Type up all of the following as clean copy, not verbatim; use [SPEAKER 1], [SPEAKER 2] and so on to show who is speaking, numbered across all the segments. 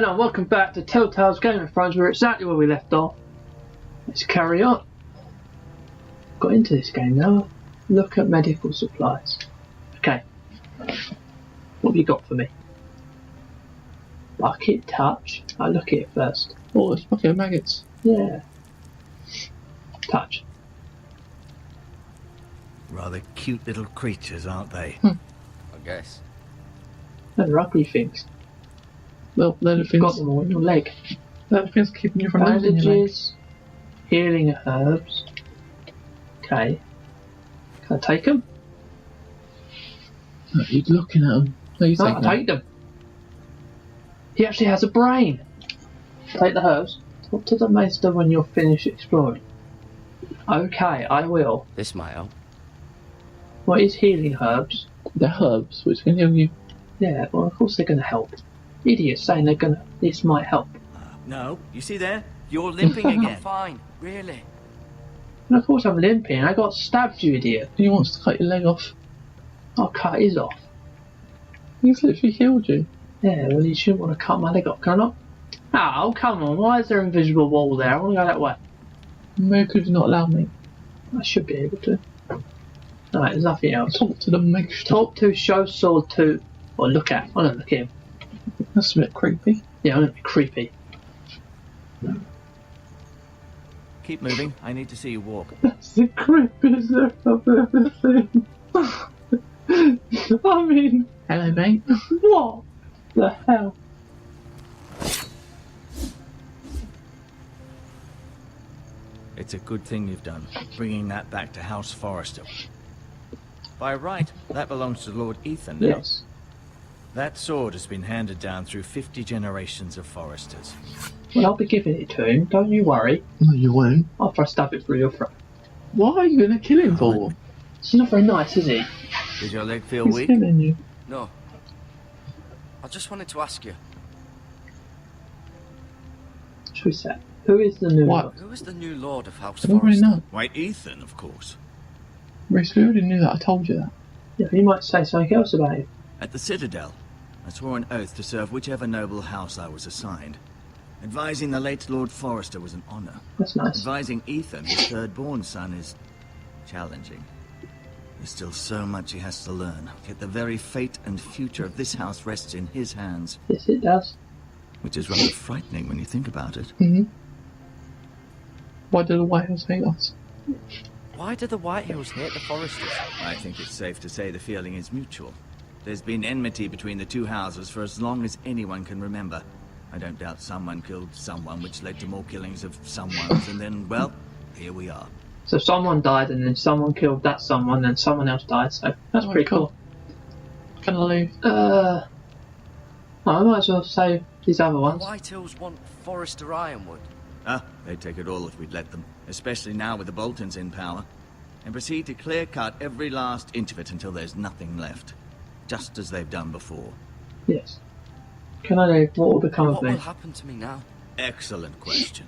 [SPEAKER 1] Hello and welcome back to Telltale's Game of Thrones. We're exactly where we left off. Let's carry on. Got into this game now. Look at medical supplies. Okay. What have you got for me? Bucket touch. I'll look at it first.
[SPEAKER 2] Oh, it's bucket of maggots.
[SPEAKER 1] Yeah. Touch.
[SPEAKER 3] Rather cute little creatures, aren't they?
[SPEAKER 4] I guess.
[SPEAKER 1] They're ugly things.
[SPEAKER 2] Well, they're the
[SPEAKER 1] You've
[SPEAKER 2] things.
[SPEAKER 1] got them all in your leg.
[SPEAKER 2] They're the things keeping you from losing your leg.
[SPEAKER 1] Bandages. Healing herbs. Okay. Can I take them?
[SPEAKER 2] No, you're looking at them. No, you
[SPEAKER 1] No,
[SPEAKER 2] take
[SPEAKER 1] I'll
[SPEAKER 2] them.
[SPEAKER 1] take them. He actually has a brain. Take the herbs. Talk to the maester when you're finished exploring. Okay, I will.
[SPEAKER 4] This might help.
[SPEAKER 1] What is healing herbs?
[SPEAKER 2] They're herbs, which can heal you.
[SPEAKER 1] Yeah, well, of course they're going to help. Idiots saying they're going to. This might help.
[SPEAKER 3] No, you see there? You're limping again.
[SPEAKER 4] Fine, really.
[SPEAKER 1] And of course I'm limping. I got stabbed, you idiot.
[SPEAKER 2] He wants to cut your leg off.
[SPEAKER 1] I'll cut his off.
[SPEAKER 2] He's literally healed you.
[SPEAKER 1] Yeah, well, you shouldn't want to cut my leg off, can I not? Oh, come on. Why is there an invisible wall there? I want to go that way.
[SPEAKER 2] Where could you not allow me?
[SPEAKER 1] I should be able to. Alright, there's nothing else.
[SPEAKER 2] Talk to the maester.
[SPEAKER 1] Talk to, show sword to, or look at. I don't look at him.
[SPEAKER 2] That's a bit creepy.
[SPEAKER 1] Yeah, I'm going to be creepy.
[SPEAKER 3] Keep moving. I need to see you walk.
[SPEAKER 2] That's the creepiest thing I've ever seen. I mean, hello, mate.
[SPEAKER 1] What the hell?
[SPEAKER 3] It's a good thing you've done, bringing that back to House Forrester. By right, that belongs to Lord Ethan now.
[SPEAKER 1] Yes.
[SPEAKER 3] That sword has been handed down through 50 generations of Forresters.
[SPEAKER 1] Well, I'll be giving it to him. Don't you worry.
[SPEAKER 2] No, you won't.
[SPEAKER 1] After I stab it through your throat.
[SPEAKER 2] What are you going to kill him for?
[SPEAKER 1] He's not very nice, is he?
[SPEAKER 3] Does your leg feel
[SPEAKER 2] He's
[SPEAKER 3] weak?
[SPEAKER 2] killing you.
[SPEAKER 4] No. I just wanted to ask you,
[SPEAKER 1] Who is that? Who is the new
[SPEAKER 2] What?
[SPEAKER 1] one?
[SPEAKER 4] who is the new Lord of House
[SPEAKER 2] I already
[SPEAKER 4] Forrester?
[SPEAKER 2] know.
[SPEAKER 3] Why, Ethan, of course.
[SPEAKER 2] Reese, we already knew that. I told you that.
[SPEAKER 1] Yeah, you might say something else about him.
[SPEAKER 3] At the Citadel, I swore an oath to serve whichever noble house I was assigned. Advising the late Lord Forrester was an honor.
[SPEAKER 1] That's nice.
[SPEAKER 3] Advising Ethan, his third-born son, is challenging. There's still so much he has to learn, yet the very fate and future of this house rests in his hands.
[SPEAKER 1] Yes, it does.
[SPEAKER 3] Which is rather frightening when you think about it.
[SPEAKER 2] Mm-hmm. Why do the White House hate us?
[SPEAKER 4] Why do the White Hills hate the Forresters?
[SPEAKER 3] I think it's safe to say the feeling is mutual. There's been enmity between the two houses for as long as anyone can remember. I don't doubt someone killed someone, which led to more killings of someones, and then, well, here we are.
[SPEAKER 1] So someone died and then someone killed that someone and someone else died, so that's
[SPEAKER 2] Oh,
[SPEAKER 1] pretty
[SPEAKER 2] cool.
[SPEAKER 1] cool.
[SPEAKER 2] Can I leave?
[SPEAKER 1] I might as well say these other
[SPEAKER 4] The
[SPEAKER 1] ones.
[SPEAKER 4] White Hills want Forrester Ironwood.
[SPEAKER 3] Ah, they'd take it all if we'd let them, especially now with the Boltons in power, and proceed to clear-cut every last inch of it until there's nothing left, just as they've done before.
[SPEAKER 1] Yes. Can I leave? What will become of
[SPEAKER 4] What
[SPEAKER 1] me?
[SPEAKER 4] will happen to me now?
[SPEAKER 3] Excellent question.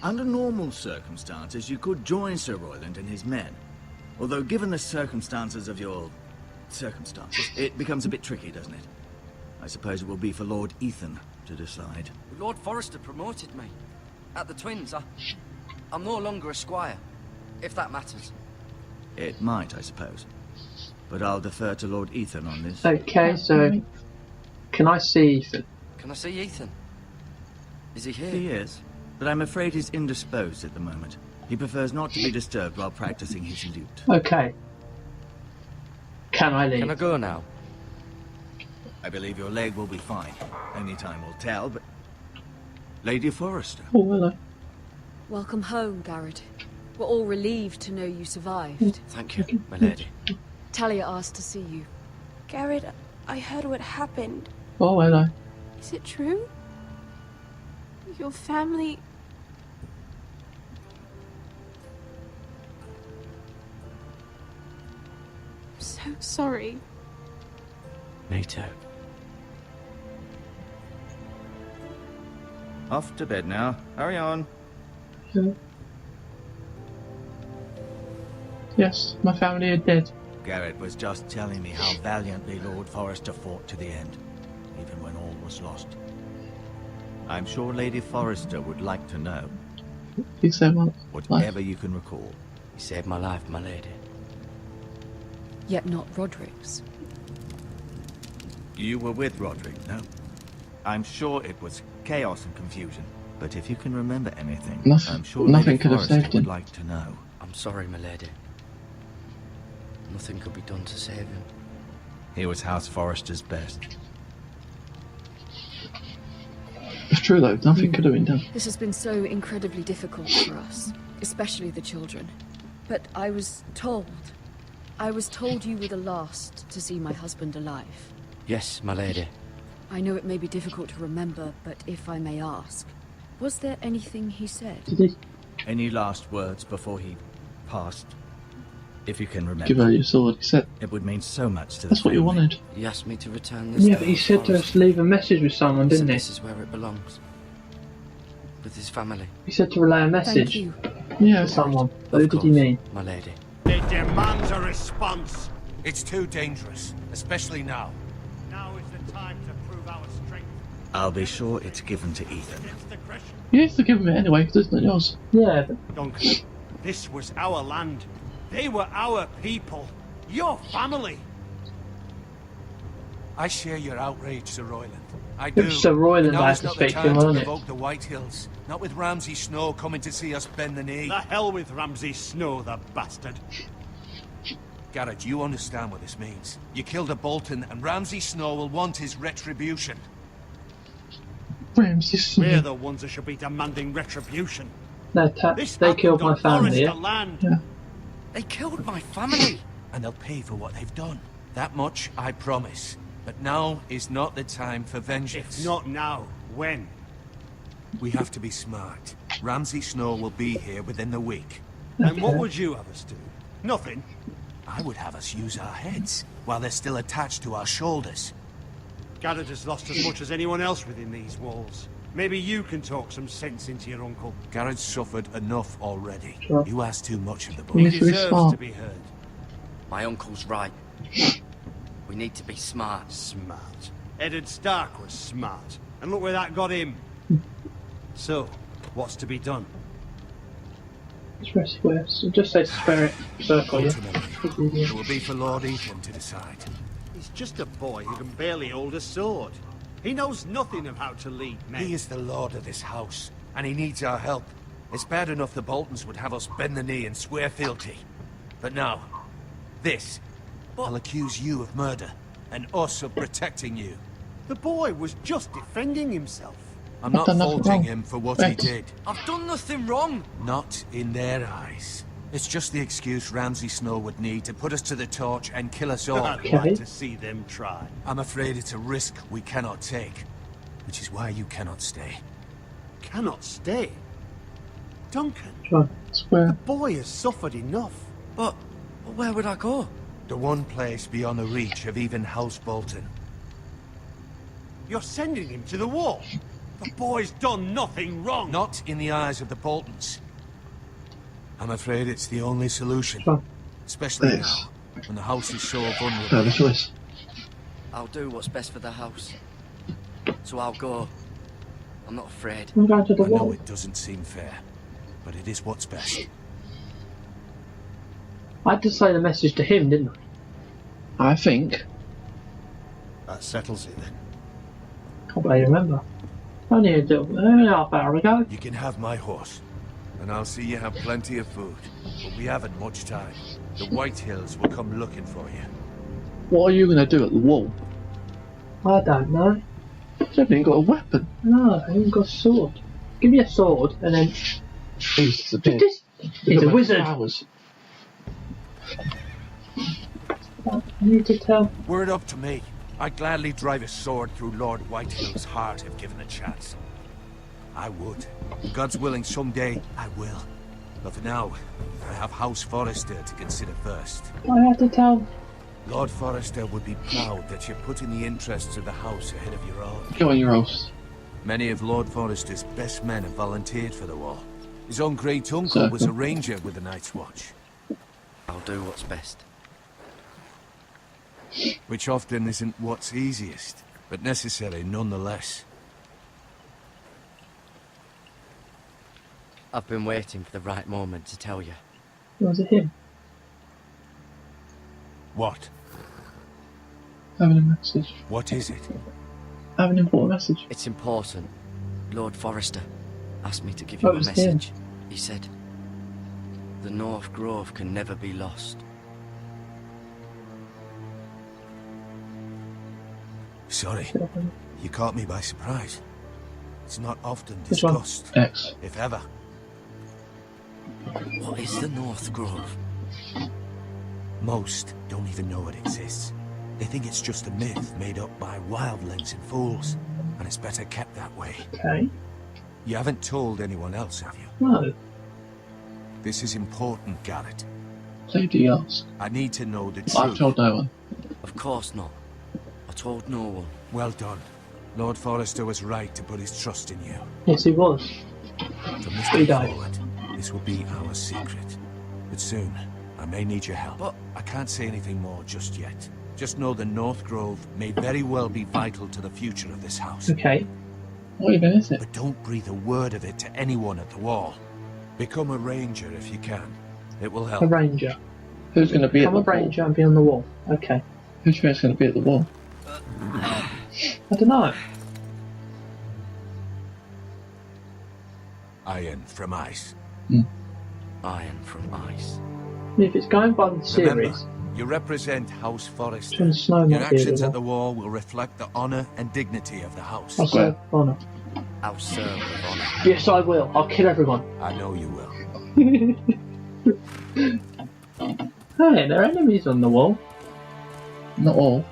[SPEAKER 3] Under normal circumstances, you could join Sir Royland and his men. Although, given the circumstances of your circumstances, it becomes a bit tricky, doesn't it? I suppose it will be for Lord Ethan to decide.
[SPEAKER 4] Lord Forrester promoted me. At the Twins, I'm no longer a squire, if that matters.
[SPEAKER 3] It might, I suppose. But I'll defer to Lord Ethan on this.
[SPEAKER 1] Okay, so can I see Ethan?
[SPEAKER 4] Can I see Ethan? Is he here?
[SPEAKER 3] He is, but I'm afraid he's indisposed at the moment. He prefers not to be disturbed while practicing his lute.
[SPEAKER 1] Okay. Can I leave?
[SPEAKER 4] Can I go now?
[SPEAKER 3] I believe your leg will be fine. Only time will tell, but... Lady Forrester.
[SPEAKER 2] Oh, hello.
[SPEAKER 5] Welcome home, Garrett. We're all relieved to know you survived.
[SPEAKER 4] Thank you, my lady.
[SPEAKER 5] Talia asked to see you.
[SPEAKER 6] Garrett, I heard what happened.
[SPEAKER 2] Oh, hello.
[SPEAKER 6] Is it true? Your family... I'm so sorry.
[SPEAKER 4] Me too.
[SPEAKER 3] Off to bed now. Hurry on.
[SPEAKER 2] Yes, my family are dead.
[SPEAKER 3] Garrett was just telling me how valiantly Lord Forrester fought to the end. even when all was lost. I'm sure Lady Forrester would like to know.
[SPEAKER 2] He said, well,
[SPEAKER 3] Whatever you can recall.
[SPEAKER 4] You saved my life, my lady.
[SPEAKER 5] Yet not Roderick's.
[SPEAKER 3] You were with Roderick, no? I'm sure it was chaos and confusion. But if you can remember anything, I'm sure
[SPEAKER 2] nothing
[SPEAKER 3] Lady
[SPEAKER 2] could have
[SPEAKER 3] Forrester
[SPEAKER 2] saved him.
[SPEAKER 3] would like to know.
[SPEAKER 4] I'm sorry, my lady. Nothing could be done to save him.
[SPEAKER 3] He was House Forrester's best.
[SPEAKER 2] It's true though, nothing could have been done.
[SPEAKER 5] This has been so incredibly difficult for us, especially the children. But I was told you were the last to see my husband alive.
[SPEAKER 4] Yes, my lady.
[SPEAKER 5] I know it may be difficult to remember, but if I may ask, was there anything he said?
[SPEAKER 1] Did he
[SPEAKER 3] Any last words before he passed? If you can remember.
[SPEAKER 2] Give her your sword. He said,
[SPEAKER 3] It would mean so much to the
[SPEAKER 2] that's what you
[SPEAKER 3] family.
[SPEAKER 2] wanted.
[SPEAKER 4] He asked me to return this.
[SPEAKER 1] Yeah,
[SPEAKER 4] to
[SPEAKER 1] but he
[SPEAKER 4] House
[SPEAKER 1] said to us
[SPEAKER 4] Forrester.
[SPEAKER 1] leave a message with someone,
[SPEAKER 4] He said
[SPEAKER 1] didn't he?
[SPEAKER 4] this is where it belongs. With his family.
[SPEAKER 1] He said to relay a
[SPEAKER 5] Thank
[SPEAKER 1] message
[SPEAKER 5] you.
[SPEAKER 2] Yeah,
[SPEAKER 1] to someone. But
[SPEAKER 4] Of
[SPEAKER 1] who did he
[SPEAKER 4] course,
[SPEAKER 1] mean?
[SPEAKER 4] my lady.
[SPEAKER 7] It demands a response.
[SPEAKER 8] It's too dangerous, especially now.
[SPEAKER 7] Now is the time to prove our strength
[SPEAKER 3] I'll be sure it's given to Ethan.
[SPEAKER 7] against aggression.
[SPEAKER 2] you have to give him it anyway, because it's not yours.
[SPEAKER 1] Yeah, but
[SPEAKER 7] Duncan, this was our land. They were our people. Your family.
[SPEAKER 8] I share your outrage, Sir Royland. I do.
[SPEAKER 1] Sir Royland
[SPEAKER 8] Now
[SPEAKER 1] I
[SPEAKER 8] is
[SPEAKER 1] have to
[SPEAKER 8] not the
[SPEAKER 1] speak to him,
[SPEAKER 8] time to
[SPEAKER 1] won't it?
[SPEAKER 8] provoke the Whitehills. Not with Ramsay Snow coming to see us bend the knee.
[SPEAKER 7] The hell with Ramsay Snow, the bastard.
[SPEAKER 8] Garrett, you understand what this means. You killed a Bolton, and Ramsay Snow will want his retribution.
[SPEAKER 2] Ramses.
[SPEAKER 7] We're the ones that should be demanding retribution.
[SPEAKER 1] no,
[SPEAKER 7] This
[SPEAKER 1] they killed my
[SPEAKER 7] happened on
[SPEAKER 1] family,
[SPEAKER 7] Forrester
[SPEAKER 1] yeah?
[SPEAKER 7] land.
[SPEAKER 2] Yeah.
[SPEAKER 4] They killed my family.
[SPEAKER 8] And they'll pay for what they've done. That much I promise. But now is not the time for vengeance.
[SPEAKER 7] If not now, when?
[SPEAKER 8] We have to be smart. Ramsay Snow will be here within the week.
[SPEAKER 7] And what
[SPEAKER 1] Okay.
[SPEAKER 7] would you have us do? Nothing.
[SPEAKER 8] I would have us use our heads, while they're still attached to our shoulders.
[SPEAKER 7] Garrett has lost as much as anyone else within these walls. Maybe you can talk some sense into your uncle.
[SPEAKER 8] Garrett's suffered enough already.
[SPEAKER 1] Sure.
[SPEAKER 8] You ask too much of the
[SPEAKER 2] You
[SPEAKER 8] boy.
[SPEAKER 2] need
[SPEAKER 7] He
[SPEAKER 2] to be
[SPEAKER 7] deserves
[SPEAKER 2] smart.
[SPEAKER 7] to be heard.
[SPEAKER 4] My uncle's right. We need to be smart.
[SPEAKER 7] Smart. Eddard Stark was smart. And look where that got him. So, what's to be done?
[SPEAKER 1] It's rescue. Just say spirit circle, yeah?
[SPEAKER 8] Ultimately, it will be for Lord Ethan to decide.
[SPEAKER 7] He's just a boy who can barely hold a sword. He knows nothing of how to lead men.
[SPEAKER 8] He is the lord of this house, and he needs our help. It's bad enough the Boltons would have us bend the knee and swear fealty. But now, this. I'll accuse you of murder, and us of protecting you.
[SPEAKER 7] The boy was just defending himself.
[SPEAKER 8] I'm not
[SPEAKER 2] done nothing
[SPEAKER 8] faulting
[SPEAKER 2] wrong.
[SPEAKER 8] him for what he
[SPEAKER 2] Right.
[SPEAKER 8] did.
[SPEAKER 4] I've done nothing wrong.
[SPEAKER 8] Not in their eyes. It's just the excuse Ramsay Snow would need to put us to the torch and kill us all.
[SPEAKER 7] I'd
[SPEAKER 1] Okay.
[SPEAKER 7] like to see them try.
[SPEAKER 8] I'm afraid it's a risk we cannot take, which is why you cannot stay.
[SPEAKER 7] Cannot stay. Duncan,
[SPEAKER 1] John,
[SPEAKER 2] Square.
[SPEAKER 7] boy has suffered enough.
[SPEAKER 4] But where would I go?
[SPEAKER 8] The one place beyond the reach of even House Bolton.
[SPEAKER 7] You're sending him to the wall. The boy's done nothing wrong.
[SPEAKER 8] Not in the eyes of the Boltons. I'm afraid it's the only solution.
[SPEAKER 1] John.
[SPEAKER 8] Especially
[SPEAKER 2] Yes.
[SPEAKER 8] now, when the house is so vulnerable.
[SPEAKER 2] Further choice.
[SPEAKER 4] I'll do what's best for the house. So I'll go. I'm not afraid.
[SPEAKER 1] I'm going to the
[SPEAKER 8] I know
[SPEAKER 1] wall.
[SPEAKER 8] it doesn't seem fair, but it is what's best.
[SPEAKER 1] I had to say the message to him, didn't I?
[SPEAKER 2] I think.
[SPEAKER 7] That settles it then.
[SPEAKER 1] Can't believe you remember. Only a little, half hour ago.
[SPEAKER 8] You can have my horse, and I'll see you have plenty of food. But we haven't much time. The Whitehills will come looking for you.
[SPEAKER 2] What are you going to do at the wall?
[SPEAKER 1] I don't know.
[SPEAKER 2] You haven't even got a weapon.
[SPEAKER 1] No, I haven't got a sword. Give me a sword and then.
[SPEAKER 2] He's a bit.
[SPEAKER 1] This- He's a wizard.
[SPEAKER 2] Hours.
[SPEAKER 1] I need to tell.
[SPEAKER 8] Were it up to me, I'd gladly drive a sword through Lord Whitehill's heart if given a chance. I would. God's willing, someday I will. But for now, I have House Forrester to consider first.
[SPEAKER 1] I had to tell.
[SPEAKER 8] Lord Forrester would be proud that you're putting the interests of the house ahead of your own.
[SPEAKER 2] Go on your horse.
[SPEAKER 8] Many of Lord Forrester's best men have volunteered for the war. His own great uncle was a ranger with the Night's Watch,
[SPEAKER 4] I'll do what's best.
[SPEAKER 8] which often isn't what's easiest. but necessary nonetheless.
[SPEAKER 4] I've been waiting for the right moment to tell you.
[SPEAKER 1] Was it him?
[SPEAKER 8] What?
[SPEAKER 2] Having a message.
[SPEAKER 8] What is it?
[SPEAKER 2] Have an important message.
[SPEAKER 4] It's important. Lord Forrester asked me to give you
[SPEAKER 1] Oh,
[SPEAKER 4] a
[SPEAKER 1] it's
[SPEAKER 4] message. He said, the North Grove can never be lost.
[SPEAKER 8] Sorry, you caught me by surprise. It's not often
[SPEAKER 1] Which one?
[SPEAKER 8] discussed,
[SPEAKER 2] X.
[SPEAKER 8] if ever.
[SPEAKER 4] What is the North Grove?
[SPEAKER 8] Most don't even know it exists. They think it's just a myth made up by wildlings and fools, and it's better kept that way.
[SPEAKER 1] Okay.
[SPEAKER 8] You haven't told anyone else, have you?
[SPEAKER 1] No.
[SPEAKER 8] This is important, Garrett.
[SPEAKER 2] So do you ask?
[SPEAKER 8] I need to know the truth.
[SPEAKER 2] I've told no one.
[SPEAKER 4] Of course not. I told no one.
[SPEAKER 8] Well done. Lord Forrester was right to put his trust in you.
[SPEAKER 1] Yes, he was.
[SPEAKER 8] From this
[SPEAKER 1] He
[SPEAKER 8] day
[SPEAKER 1] died.
[SPEAKER 8] forward, this will be our secret. But soon, I may need your help.
[SPEAKER 4] But-
[SPEAKER 8] I can't say anything more just yet. Just know the North Grove may very well be vital to the future of this house.
[SPEAKER 1] Okay.
[SPEAKER 2] What even is it?
[SPEAKER 8] But don't breathe a word of it to anyone at the wall. Become a ranger if you can. It will help.
[SPEAKER 1] A ranger.
[SPEAKER 2] Who's going to be at
[SPEAKER 1] I'm
[SPEAKER 2] the
[SPEAKER 1] a
[SPEAKER 2] wall?
[SPEAKER 1] ranger and be on the wall. Okay.
[SPEAKER 2] Who do you think's going to be at the wall?
[SPEAKER 1] I don't know.
[SPEAKER 8] Iron from ice.
[SPEAKER 4] Iron from ice.
[SPEAKER 1] If it's going by the series,
[SPEAKER 8] Remember, you represent House Forrester.
[SPEAKER 1] Jon Snow
[SPEAKER 8] Your
[SPEAKER 1] might be
[SPEAKER 8] actions
[SPEAKER 1] at
[SPEAKER 8] at
[SPEAKER 1] the
[SPEAKER 8] the wall will reflect the honor and dignity of the house.
[SPEAKER 1] I'll serve honour.
[SPEAKER 4] I'll serve with honor.
[SPEAKER 1] Yes, I will. I'll kill everyone.
[SPEAKER 8] I know you will.
[SPEAKER 1] Hey, there are enemies on the wall.
[SPEAKER 2] Not all.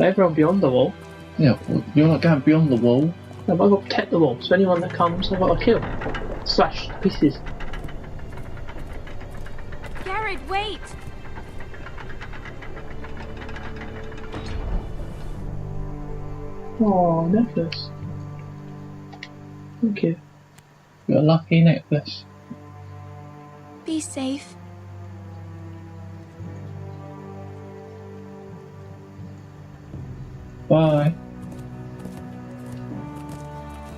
[SPEAKER 1] Everyone beyond the wall.
[SPEAKER 2] Yeah, well, you're not going beyond the wall.
[SPEAKER 1] No, I've got to protect the wall, so anyone that comes, I've got to kill. Slash to pieces.
[SPEAKER 6] Garrett, wait!
[SPEAKER 1] Oh, necklace. Thank you.
[SPEAKER 2] You're a lucky necklace.
[SPEAKER 6] Be safe.
[SPEAKER 2] Bye.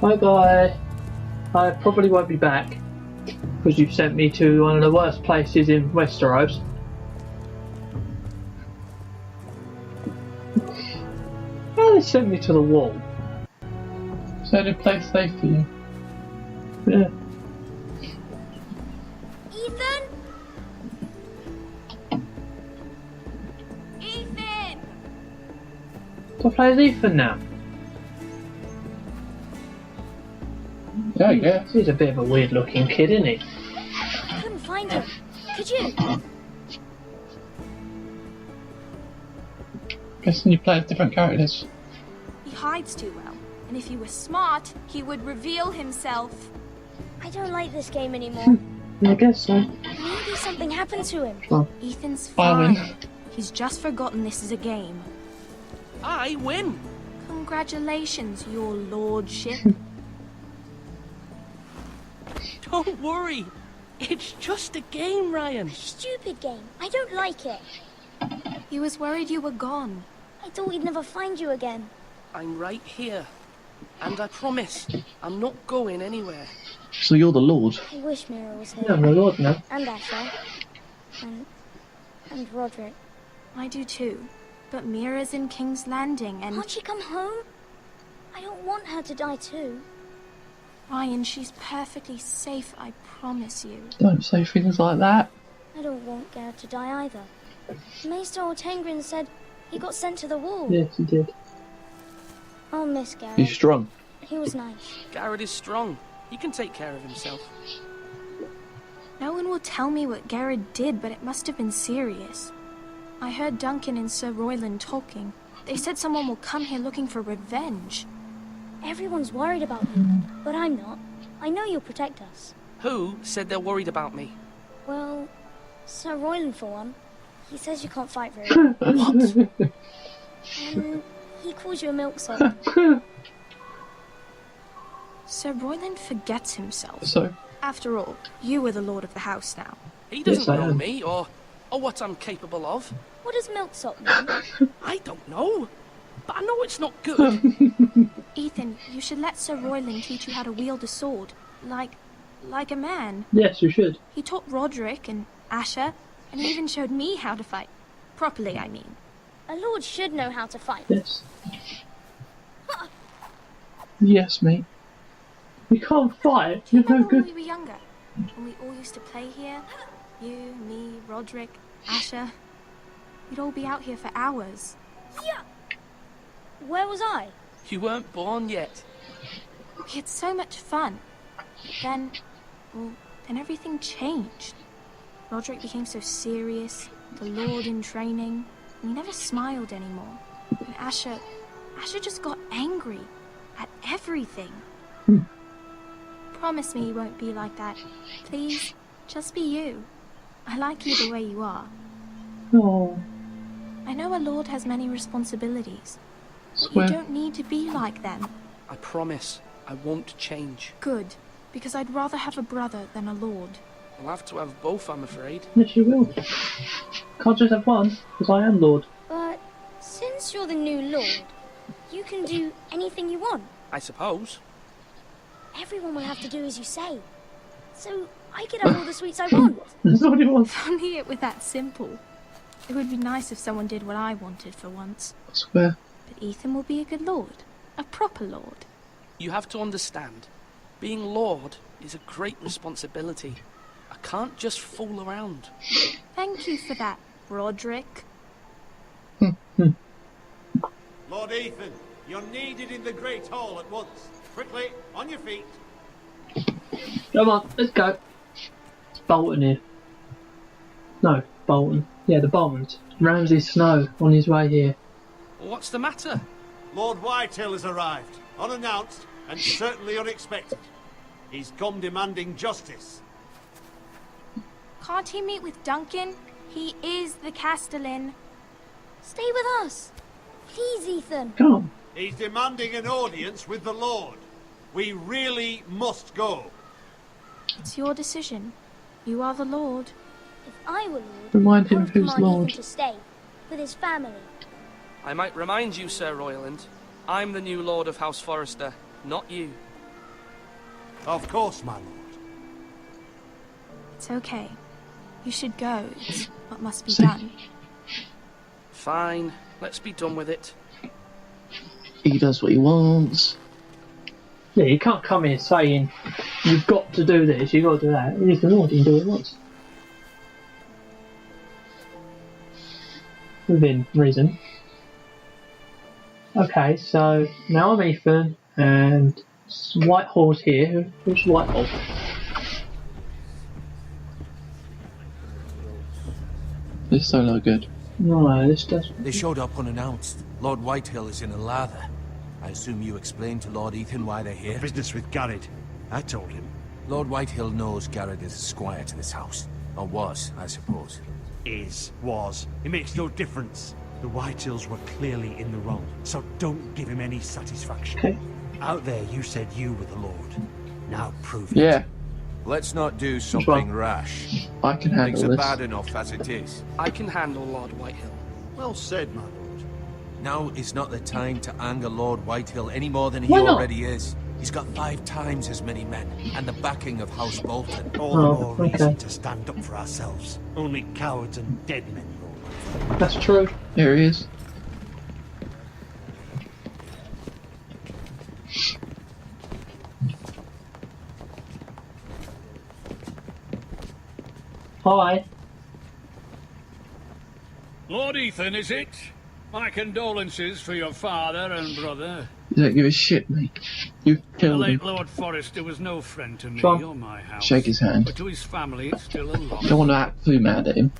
[SPEAKER 1] Bye bye. I probably won't be back because you've sent me to one of the worst places in Westeros. Oh, they sent me to the wall.
[SPEAKER 2] So they play safe for you.
[SPEAKER 1] Yeah.
[SPEAKER 6] Ethan? Ethan!
[SPEAKER 1] So I play as Ethan now.
[SPEAKER 2] Yeah, I guess.
[SPEAKER 1] He's a bit of a weird looking kid, isn't he?
[SPEAKER 9] I couldn't find him. Could you?
[SPEAKER 2] Guessing you play as different characters.
[SPEAKER 6] He hides too well, and if he were smart, he would reveal himself.
[SPEAKER 9] I don't like this game anymore.
[SPEAKER 1] I guess so.
[SPEAKER 9] Maybe something happened to him.
[SPEAKER 6] Ethan's
[SPEAKER 2] I win.
[SPEAKER 6] fine. He's just forgotten this is a game.
[SPEAKER 10] I win.
[SPEAKER 6] Congratulations, your lordship.
[SPEAKER 10] Don't worry. It's just a game, Ryan.
[SPEAKER 9] Stupid game. I don't like it.
[SPEAKER 6] He was worried you were gone.
[SPEAKER 9] I thought we'd never find you again.
[SPEAKER 10] I'm right here. And I promise, I'm not going anywhere.
[SPEAKER 2] So you're the Lord.
[SPEAKER 9] I wish Mira was here.
[SPEAKER 1] Yeah, my lord now.
[SPEAKER 9] And Asher. And Roderick.
[SPEAKER 6] I do too. But Mira's in King's Landing and...
[SPEAKER 9] Can't she come home? I don't want her to die too.
[SPEAKER 6] Ryan, she's perfectly safe, I promise you.
[SPEAKER 2] Don't say things like that.
[SPEAKER 9] I don't want Garrett to die either. Maester Ortengrin said he got sent to the wall.
[SPEAKER 1] Yes, he did.
[SPEAKER 9] I'll miss Garrett.
[SPEAKER 2] He's strong.
[SPEAKER 9] He was nice.
[SPEAKER 10] Garrett is strong. He can take care of himself.
[SPEAKER 6] No one will tell me what Garrett did, but it must have been serious. I heard Duncan and Sir Royland talking. They said someone will come here looking for revenge.
[SPEAKER 9] Everyone's worried about you, but I'm not. I know you'll protect us.
[SPEAKER 10] Who said they're worried about me?
[SPEAKER 9] Well, Sir Royland for one. He says you can't fight very well.
[SPEAKER 10] What?
[SPEAKER 9] He calls you a milksop.
[SPEAKER 6] Sir Royland forgets himself.
[SPEAKER 2] So,
[SPEAKER 6] After all, you are the lord of the house now.
[SPEAKER 10] He doesn't
[SPEAKER 1] Yes, I
[SPEAKER 10] know
[SPEAKER 1] am.
[SPEAKER 10] me or what I'm capable of.
[SPEAKER 9] What does milksop mean?
[SPEAKER 10] I don't know. but I know it's not good.
[SPEAKER 6] Ethan, you should let Sir Royland teach you how to wield a sword. Like a man.
[SPEAKER 1] Yes, you should.
[SPEAKER 6] He taught Roderick and Asher, and he even showed me how to fight. Properly, I mean.
[SPEAKER 9] A lord should know how to fight.
[SPEAKER 1] Yes.
[SPEAKER 2] Yes, mate.
[SPEAKER 1] You can't fight.
[SPEAKER 6] Do you
[SPEAKER 1] You're no
[SPEAKER 6] remember when
[SPEAKER 1] good.
[SPEAKER 6] we were younger? When we all used to play here? You, me, Roderick, Asher. We'd all be out here for hours.
[SPEAKER 9] Yeah. Where was I?
[SPEAKER 10] You weren't born yet.
[SPEAKER 6] We had so much fun. Then everything changed. Roderick became so serious, the Lord in training, and he never smiled anymore. And Asher just got angry at everything. Promise me you won't be like that. Please, just be you. I like you the way you are.
[SPEAKER 1] Oh,
[SPEAKER 6] I know a Lord has many responsibilities, but
[SPEAKER 2] Swear.
[SPEAKER 6] you don't need to be like them.
[SPEAKER 10] I promise I won't change.
[SPEAKER 6] Good, because I'd rather have a brother than a Lord.
[SPEAKER 10] I'll have to have both, I'm afraid.
[SPEAKER 1] yes, you will. Can't just have one, because I am Lord.
[SPEAKER 9] But since you're the new lord, you can do anything you want.
[SPEAKER 10] I suppose.
[SPEAKER 9] Everyone will have to do as you say. So I could have all the sweets I want.
[SPEAKER 1] That's what it was.
[SPEAKER 6] If only it were that simple. It would be nice if someone did what I wanted for once.
[SPEAKER 2] I swear.
[SPEAKER 6] But Ethan will be a good Lord. A proper Lord.
[SPEAKER 10] You have to understand, being Lord is a great responsibility. I can't just fool around.
[SPEAKER 6] Thank you for that, Roderick.
[SPEAKER 7] Lord Ethan, you're needed in the Great Hall at once. Quickly, on your feet.
[SPEAKER 1] Come on, let's go. It's Bolton here. No, Bolton. Yeah, the Boltons. Ramsay Snow on his way here.
[SPEAKER 10] What's the matter?
[SPEAKER 7] Lord Whitehill has arrived, unannounced and certainly unexpected. He's come demanding justice.
[SPEAKER 6] Can't he meet with Duncan? He is the Castellan.
[SPEAKER 9] Stay with us. Please, Ethan.
[SPEAKER 1] Come on.
[SPEAKER 7] He's demanding an audience with the Lord. We really must go.
[SPEAKER 6] It's your decision. You are the Lord.
[SPEAKER 9] If I were lord,
[SPEAKER 2] Remind
[SPEAKER 9] I
[SPEAKER 2] him
[SPEAKER 9] would
[SPEAKER 2] who's
[SPEAKER 9] command
[SPEAKER 2] Lord.
[SPEAKER 9] Ethan to stay with his family.
[SPEAKER 10] I might remind you, Sir Royland, I'm the new Lord of House Forrester, not you.
[SPEAKER 7] Of course, my lord.
[SPEAKER 6] It's okay. You should go. It's what must be
[SPEAKER 2] See?
[SPEAKER 6] done.
[SPEAKER 10] Fine, let's be done with it.
[SPEAKER 2] He does what he wants.
[SPEAKER 1] Yeah, you can't come here saying you've got to do this, you've got to do that. He's the Lord, he can do what he wants. Within reason. Okay, so now I'm Ethan, and Whitehall's here. Who's Whitehall?
[SPEAKER 2] This is so no good.
[SPEAKER 1] No, this does.
[SPEAKER 8] They showed up unannounced. Lord Whitehill is in a lather. I assume you explained to Lord Ethan why they're here?
[SPEAKER 7] Business with Garrett. I told him.
[SPEAKER 8] Lord Whitehill knows Garrett is a squire to this house. Or was, I suppose.
[SPEAKER 7] Was. It makes no difference. The Whitehills were clearly in the wrong, so don't give him any satisfaction.
[SPEAKER 1] Okay.
[SPEAKER 7] Out there, you said you were the Lord. Now prove it.
[SPEAKER 2] Yeah,
[SPEAKER 8] Let's not do
[SPEAKER 1] one?
[SPEAKER 8] something rash.
[SPEAKER 2] I can
[SPEAKER 8] Things
[SPEAKER 2] handle
[SPEAKER 8] are
[SPEAKER 2] this.
[SPEAKER 8] bad enough as it is.
[SPEAKER 10] I can handle Lord Whitehill.
[SPEAKER 7] Well said, my lord.
[SPEAKER 8] Now is not the time to anger Lord Whitehill any more than he
[SPEAKER 1] Why not?
[SPEAKER 8] already is. He's got 5 times as many men, and the backing of House Bolton.
[SPEAKER 7] All the
[SPEAKER 1] Oh,
[SPEAKER 7] more
[SPEAKER 1] okay.
[SPEAKER 7] reason to stand up for ourselves. Only cowards and dead men roll.
[SPEAKER 1] That's true.
[SPEAKER 2] Here he is.
[SPEAKER 1] Hi.
[SPEAKER 11] Lord Ethan, is it? My condolences for your father and brother.
[SPEAKER 2] You don't give a shit, mate. You
[SPEAKER 11] The
[SPEAKER 2] killed him.
[SPEAKER 11] late Lord Forrester was no friend to me
[SPEAKER 1] John.
[SPEAKER 11] or my house.
[SPEAKER 2] Shake his hand.
[SPEAKER 11] But to his family, it's still a loss.
[SPEAKER 2] Don't want to act too mad at him.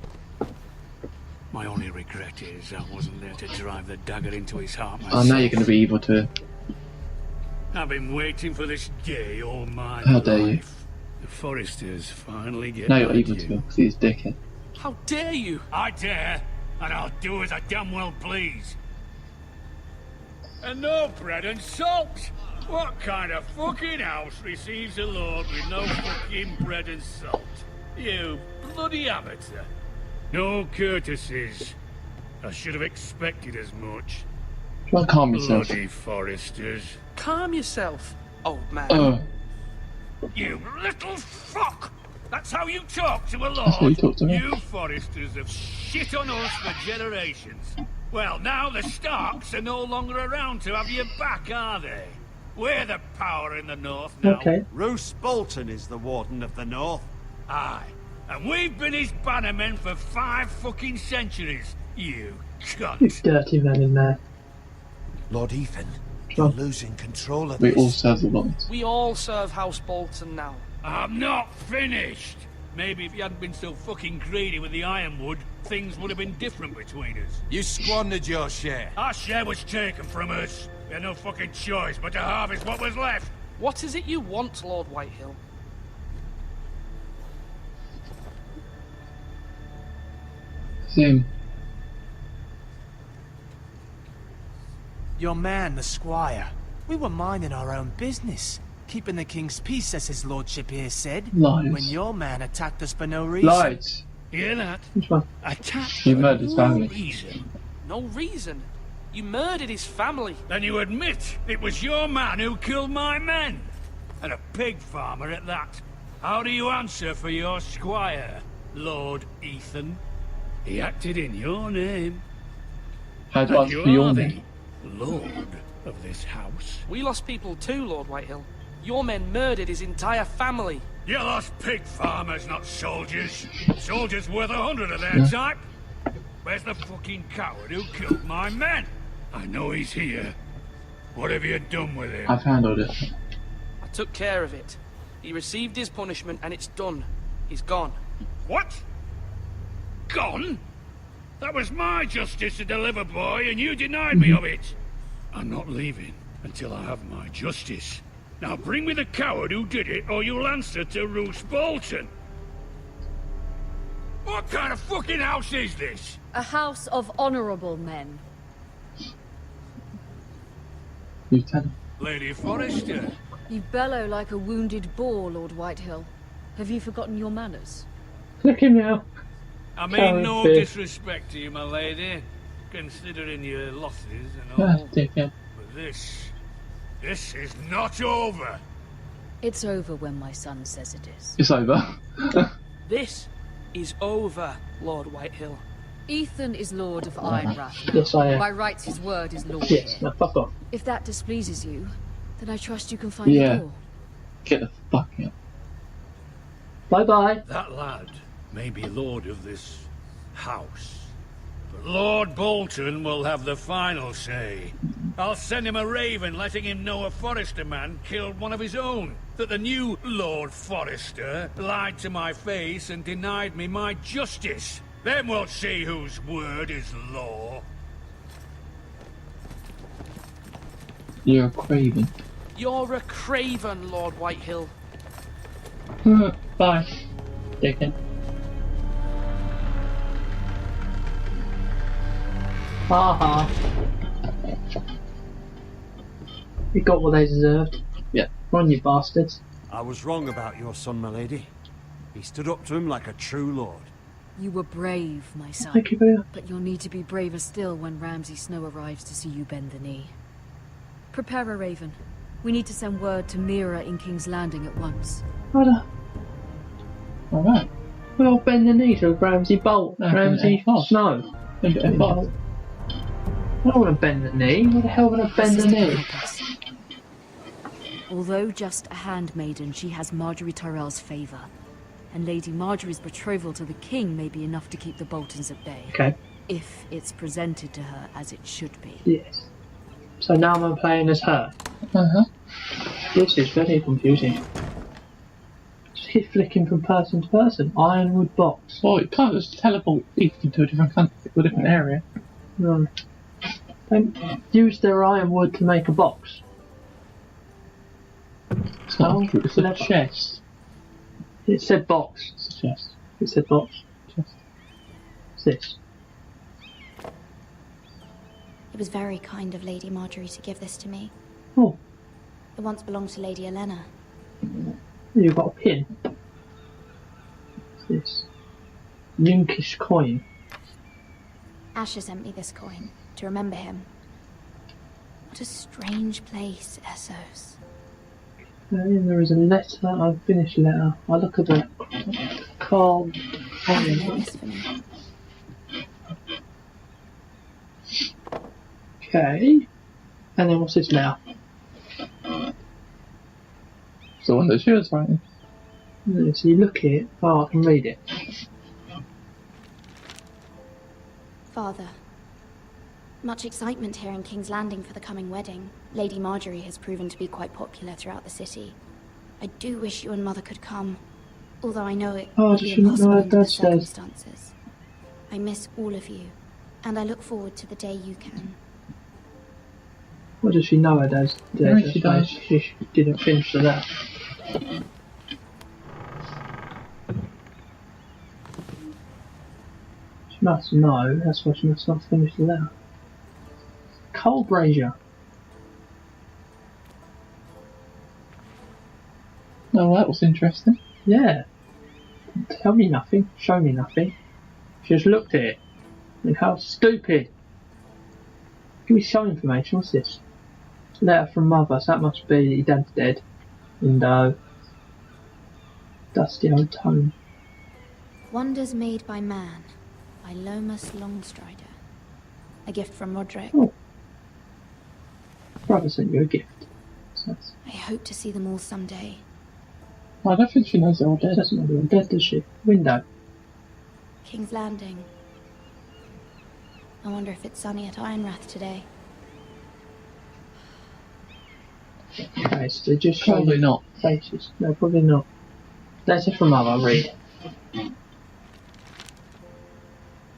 [SPEAKER 11] My only regret is I wasn't there to drive the dagger into his heart
[SPEAKER 2] Oh,
[SPEAKER 11] myself.
[SPEAKER 2] now you're going to be evil to him.
[SPEAKER 11] I've been waiting for this day all my
[SPEAKER 2] How
[SPEAKER 11] life.
[SPEAKER 2] dare you.
[SPEAKER 11] The Forresters finally get
[SPEAKER 2] Now you're
[SPEAKER 11] back
[SPEAKER 2] evil
[SPEAKER 11] to
[SPEAKER 2] to
[SPEAKER 11] you.
[SPEAKER 2] him because he's a dickhead.
[SPEAKER 10] How dare you?
[SPEAKER 11] I dare, and I'll do as I damn well please. And no bread and salt! What kind of fucking house receives a lord with no fucking bread and salt? You bloody amateur. No courtesies. I should have expected as much.
[SPEAKER 2] Try and calm yourself.
[SPEAKER 11] Bloody Foresters.
[SPEAKER 10] Calm yourself, old man.
[SPEAKER 11] You little fuck! That's how you talk to a lord.
[SPEAKER 2] That's how you talk to me.
[SPEAKER 11] You Foresters have shit on us for generations. Well, now the Starks are no longer around to have your back, are they? We're the power in the north now.
[SPEAKER 1] Okay.
[SPEAKER 7] Roose Bolton is the Warden of the North.
[SPEAKER 11] Aye. And we've been his bannermen for 5 fucking centuries. You cunt.
[SPEAKER 1] You dirty men in there.
[SPEAKER 8] Lord Ethan, you're losing control of
[SPEAKER 2] We
[SPEAKER 8] this.
[SPEAKER 2] all serve the Lords.
[SPEAKER 10] We all serve House Bolton now.
[SPEAKER 11] I'm not finished. Maybe if you hadn't been so fucking greedy with the ironwood, things would have been different between us.
[SPEAKER 8] You squandered your share.
[SPEAKER 11] Our share was taken from us. We had no fucking choice but to harvest what was left.
[SPEAKER 10] What is it you want, Lord Whitehill?
[SPEAKER 2] Same.
[SPEAKER 12] Your man, the squire. We were minding our own business. Keeping the king's peace, as his lordship here said.
[SPEAKER 2] Lies.
[SPEAKER 12] When your man attacked us for no reason.
[SPEAKER 2] Lies.
[SPEAKER 11] Hear that?
[SPEAKER 1] Which one?
[SPEAKER 11] Attacked
[SPEAKER 2] You
[SPEAKER 11] for
[SPEAKER 2] murdered his
[SPEAKER 11] no
[SPEAKER 2] family.
[SPEAKER 11] reason.
[SPEAKER 10] No reason. You murdered his family.
[SPEAKER 11] Then you admit it was your man who killed my men. And a pig farmer at that. How do you answer for your squire, Lord Ethan? He acted in your name.
[SPEAKER 2] How to
[SPEAKER 11] And
[SPEAKER 2] ask
[SPEAKER 11] you
[SPEAKER 2] for your
[SPEAKER 11] are
[SPEAKER 2] name?
[SPEAKER 11] the lord of this house.
[SPEAKER 10] We lost people too, Lord Whitehill. Your men murdered his entire family.
[SPEAKER 11] You lost pig farmers, not soldiers. Soldiers worth 100 of their type. Where's the fucking coward who killed my men? I know he's here. What have you done with him?
[SPEAKER 2] I've handled it.
[SPEAKER 10] I took care of it. He received his punishment and it's done. He's gone.
[SPEAKER 11] What? Gone? That was my justice to deliver, boy, and you denied me of it. I'm not leaving until I have my justice. Now bring me the coward who did it, or you'll answer to Roose Bolton. What kind of fucking house is this?
[SPEAKER 5] A house of honorable men.
[SPEAKER 2] You tell him.
[SPEAKER 11] Lady Forrester.
[SPEAKER 5] You bellow like a wounded boar, Lord Whitehill. Have you forgotten your manners?
[SPEAKER 1] Look at him now.
[SPEAKER 11] I mean no disrespect to you, my lady, considering your losses and all.
[SPEAKER 2] Dickhead.
[SPEAKER 11] But this is not over.
[SPEAKER 5] It's over when my son says it is.
[SPEAKER 2] It's over.
[SPEAKER 10] This is over, Lord Whitehill.
[SPEAKER 5] Ethan is Lord of Ironrath.
[SPEAKER 1] Yes, I am.
[SPEAKER 5] By rights, his word is law
[SPEAKER 1] Yes,
[SPEAKER 5] here.
[SPEAKER 1] now fuck off.
[SPEAKER 5] If that displeases you, then I trust you can find
[SPEAKER 2] Yeah.
[SPEAKER 5] the door.
[SPEAKER 2] Get the fuck out.
[SPEAKER 1] Bye bye.
[SPEAKER 11] That lad may be lord of this house, but Lord Bolton will have the final say. I'll send him a raven letting him know a Forrester man killed one of his own. That the new Lord Forrester lied to my face and denied me my justice. Then we'll see whose word is law.
[SPEAKER 2] You're a craven.
[SPEAKER 10] You're a craven, Lord Whitehill.
[SPEAKER 1] Bye. Dickhead. Ha ha. You got what they deserved.
[SPEAKER 2] Yeah.
[SPEAKER 1] Run, you bastards.
[SPEAKER 7] I was wrong about your son, my lady. He stood up to him like a true lord.
[SPEAKER 5] You were brave, my son.
[SPEAKER 1] Thank you very much.
[SPEAKER 5] But you'll need to be braver still when Ramsay Snow arrives to see you bend the knee. Prepare a raven. We need to send word to Mira in King's Landing at once.
[SPEAKER 2] Alright.
[SPEAKER 1] Well, bend the knee to Ramsay Bolt. Ramsay Snow.
[SPEAKER 2] Bend it fast.
[SPEAKER 1] I don't want to bend the knee. What the hell would I bend the knee?
[SPEAKER 5] Although just a handmaiden, she has Marjorie Tyrell's favour. And Lady Marjorie's betrothal to the king may be enough to keep the Boltons at bay.
[SPEAKER 1] Okay.
[SPEAKER 5] If it's presented to her as it should be.
[SPEAKER 1] Yes. So now I'm playing as her.
[SPEAKER 2] Uh-huh.
[SPEAKER 1] This is very confusing. Just keep flicking from person to person. Ironwood box.
[SPEAKER 2] Well, you can't just teleport Ethan to a different country, to a different area.
[SPEAKER 1] No. Don't use their ironwood to make a box.
[SPEAKER 2] It's not true. It's a chest.
[SPEAKER 1] It said box.
[SPEAKER 2] It's a chest.
[SPEAKER 1] It said box.
[SPEAKER 2] Chest.
[SPEAKER 1] What's this?
[SPEAKER 9] It was very kind of Lady Marjorie to give this to me.
[SPEAKER 1] Oh,
[SPEAKER 9] It once belonged to Lady Elena.
[SPEAKER 1] you've got a pin. What's this? Yunkish coin.
[SPEAKER 9] Asher sent me this coin to remember him.
[SPEAKER 6] What a strange place, Essos.
[SPEAKER 1] And there is a letter, a finished letter. I look at the card.
[SPEAKER 6] This for me.
[SPEAKER 1] Okay. And then what's this now?
[SPEAKER 2] It's the one that she was writing.
[SPEAKER 1] So you look at it. Oh, I can read it.
[SPEAKER 6] Father. Much excitement here in King's Landing for the coming wedding. Lady Marjorie has proven to be quite popular throughout the city. I do wish you and Mother could come, although I know it would be impossible under the circumstances. I miss all of you, and I look forward to the day you can.
[SPEAKER 1] What does she know her dad's dead?
[SPEAKER 2] Yeah, she does.
[SPEAKER 1] She didn't finish the letter. She must know, that's why she must not finish the letter. Coal brazier.
[SPEAKER 2] Oh, that was interesting.
[SPEAKER 1] Yeah. Tell me nothing, show me nothing. She just looked at it. And how stupid. Give me some information, what's this? Letter from Mother, so that must be your dad's dead. Window. Dusty old tome.
[SPEAKER 6] Wonders Made by Man, by Lomas Longstrider. A gift from Roderick.
[SPEAKER 1] Oh. Brother sent you a gift. So
[SPEAKER 6] I hope to see them all someday.
[SPEAKER 2] I don't think she knows they're all dead.
[SPEAKER 1] doesn't know they're all dead, does she? Window.
[SPEAKER 6] King's Landing. I wonder if it's sunny at Ironrath today.
[SPEAKER 1] Okay, so they just show
[SPEAKER 2] Probably
[SPEAKER 1] you
[SPEAKER 2] not.
[SPEAKER 1] faces. No, probably not. Letter from Mother, read.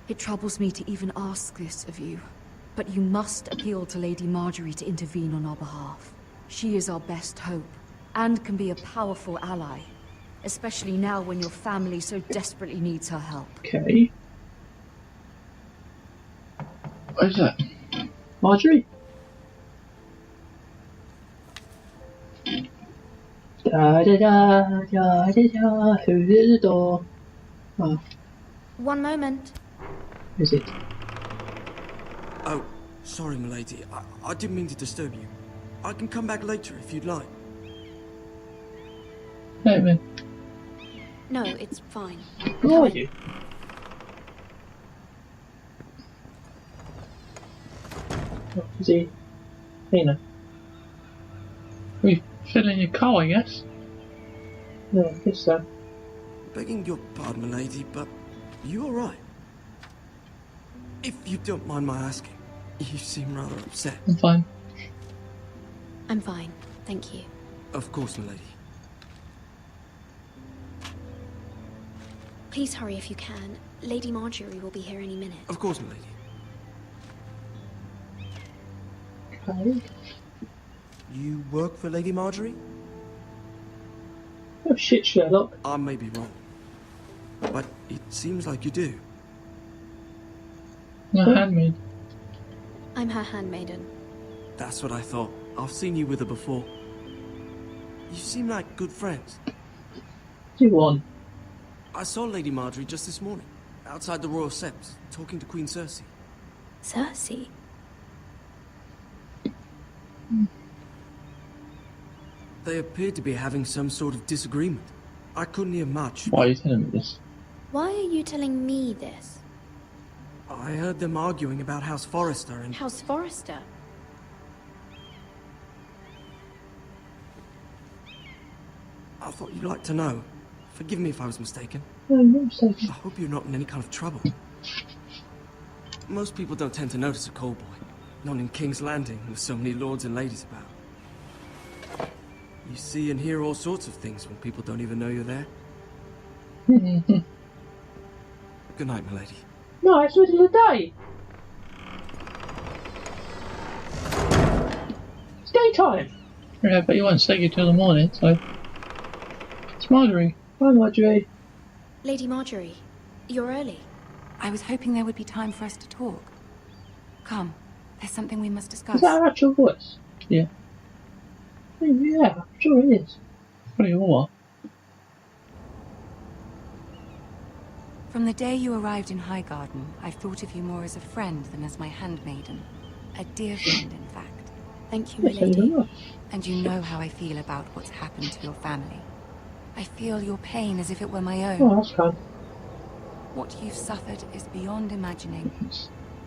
[SPEAKER 13] It troubles me to even ask this of you, but you must appeal to Lady Marjorie to intervene on our behalf. She is our best hope, and can be a powerful ally, especially now when your family so desperately needs her help.
[SPEAKER 1] Okay.
[SPEAKER 2] What is that?
[SPEAKER 1] Marjorie? Da da da da da da. Who's at the door? Oh,
[SPEAKER 6] One moment.
[SPEAKER 1] is it?
[SPEAKER 4] Oh, sorry, milady. I didn't mean to disturb you. I can come back later if you'd like.
[SPEAKER 2] Hey, man.
[SPEAKER 6] No, it's fine.
[SPEAKER 1] Who are you? Oh, is he? Hina.
[SPEAKER 2] We fill in your car, I guess.
[SPEAKER 1] No, I guess so.
[SPEAKER 4] Begging your pardon, milady, but you alright? If you don't mind my asking, you seem rather upset.
[SPEAKER 2] I'm fine.
[SPEAKER 6] I'm fine, thank you.
[SPEAKER 4] Of course, milady.
[SPEAKER 6] Please hurry if you can. Lady Marjorie will be here any minute.
[SPEAKER 4] Of course, milady.
[SPEAKER 1] Okay.
[SPEAKER 4] You work for Lady Marjorie?
[SPEAKER 1] Oh shit, Sherlock.
[SPEAKER 4] I may be wrong, but it seems like you do.
[SPEAKER 2] No, handmaid.
[SPEAKER 6] I'm her handmaiden.
[SPEAKER 4] That's what I thought. I've seen you with her before. You seem like good friends.
[SPEAKER 1] Do you want?
[SPEAKER 4] I saw Lady Marjorie just this morning, outside the Royal Sept, talking to Queen Cersei.
[SPEAKER 6] Cersei?
[SPEAKER 4] They appeared to be having some sort of disagreement. I couldn't hear much.
[SPEAKER 2] Why are you telling me this?
[SPEAKER 6] Why are you telling me this?
[SPEAKER 4] I heard them arguing about House Forrester and...
[SPEAKER 6] House Forrester?
[SPEAKER 4] I thought you'd like to know. Forgive me if I was mistaken.
[SPEAKER 1] No, you're mistaken.
[SPEAKER 4] I hope you're not in any kind of trouble. Most people don't tend to notice a call boy. Not in King's Landing, with so many lords and ladies about. You see and hear all sorts of things when people don't even know you're there. Good night, milady.
[SPEAKER 1] No, it's middle of the day. It's daytime.
[SPEAKER 2] Yeah, but you won't stay here till the morning, so... It's Marjorie.
[SPEAKER 1] Hi, Marjorie.
[SPEAKER 6] Lady Marjorie, you're early.
[SPEAKER 13] I was hoping there would be time for us to talk. Come, there's something we must discuss.
[SPEAKER 1] Is that her actual voice?
[SPEAKER 2] Yeah.
[SPEAKER 1] Oh, yeah, I'm sure it is.
[SPEAKER 2] What do you want?
[SPEAKER 13] From the day you arrived in Highgarden, I've thought of you more as a friend than as my handmaiden. A dear friend, in fact.
[SPEAKER 6] Thank you, my
[SPEAKER 1] Yes, thank you
[SPEAKER 6] lady.
[SPEAKER 1] very much.
[SPEAKER 13] And you know how I feel about what's happened to your family. I feel your pain as if it were my own.
[SPEAKER 1] Oh, that's kind.
[SPEAKER 13] What you've suffered is beyond imagining.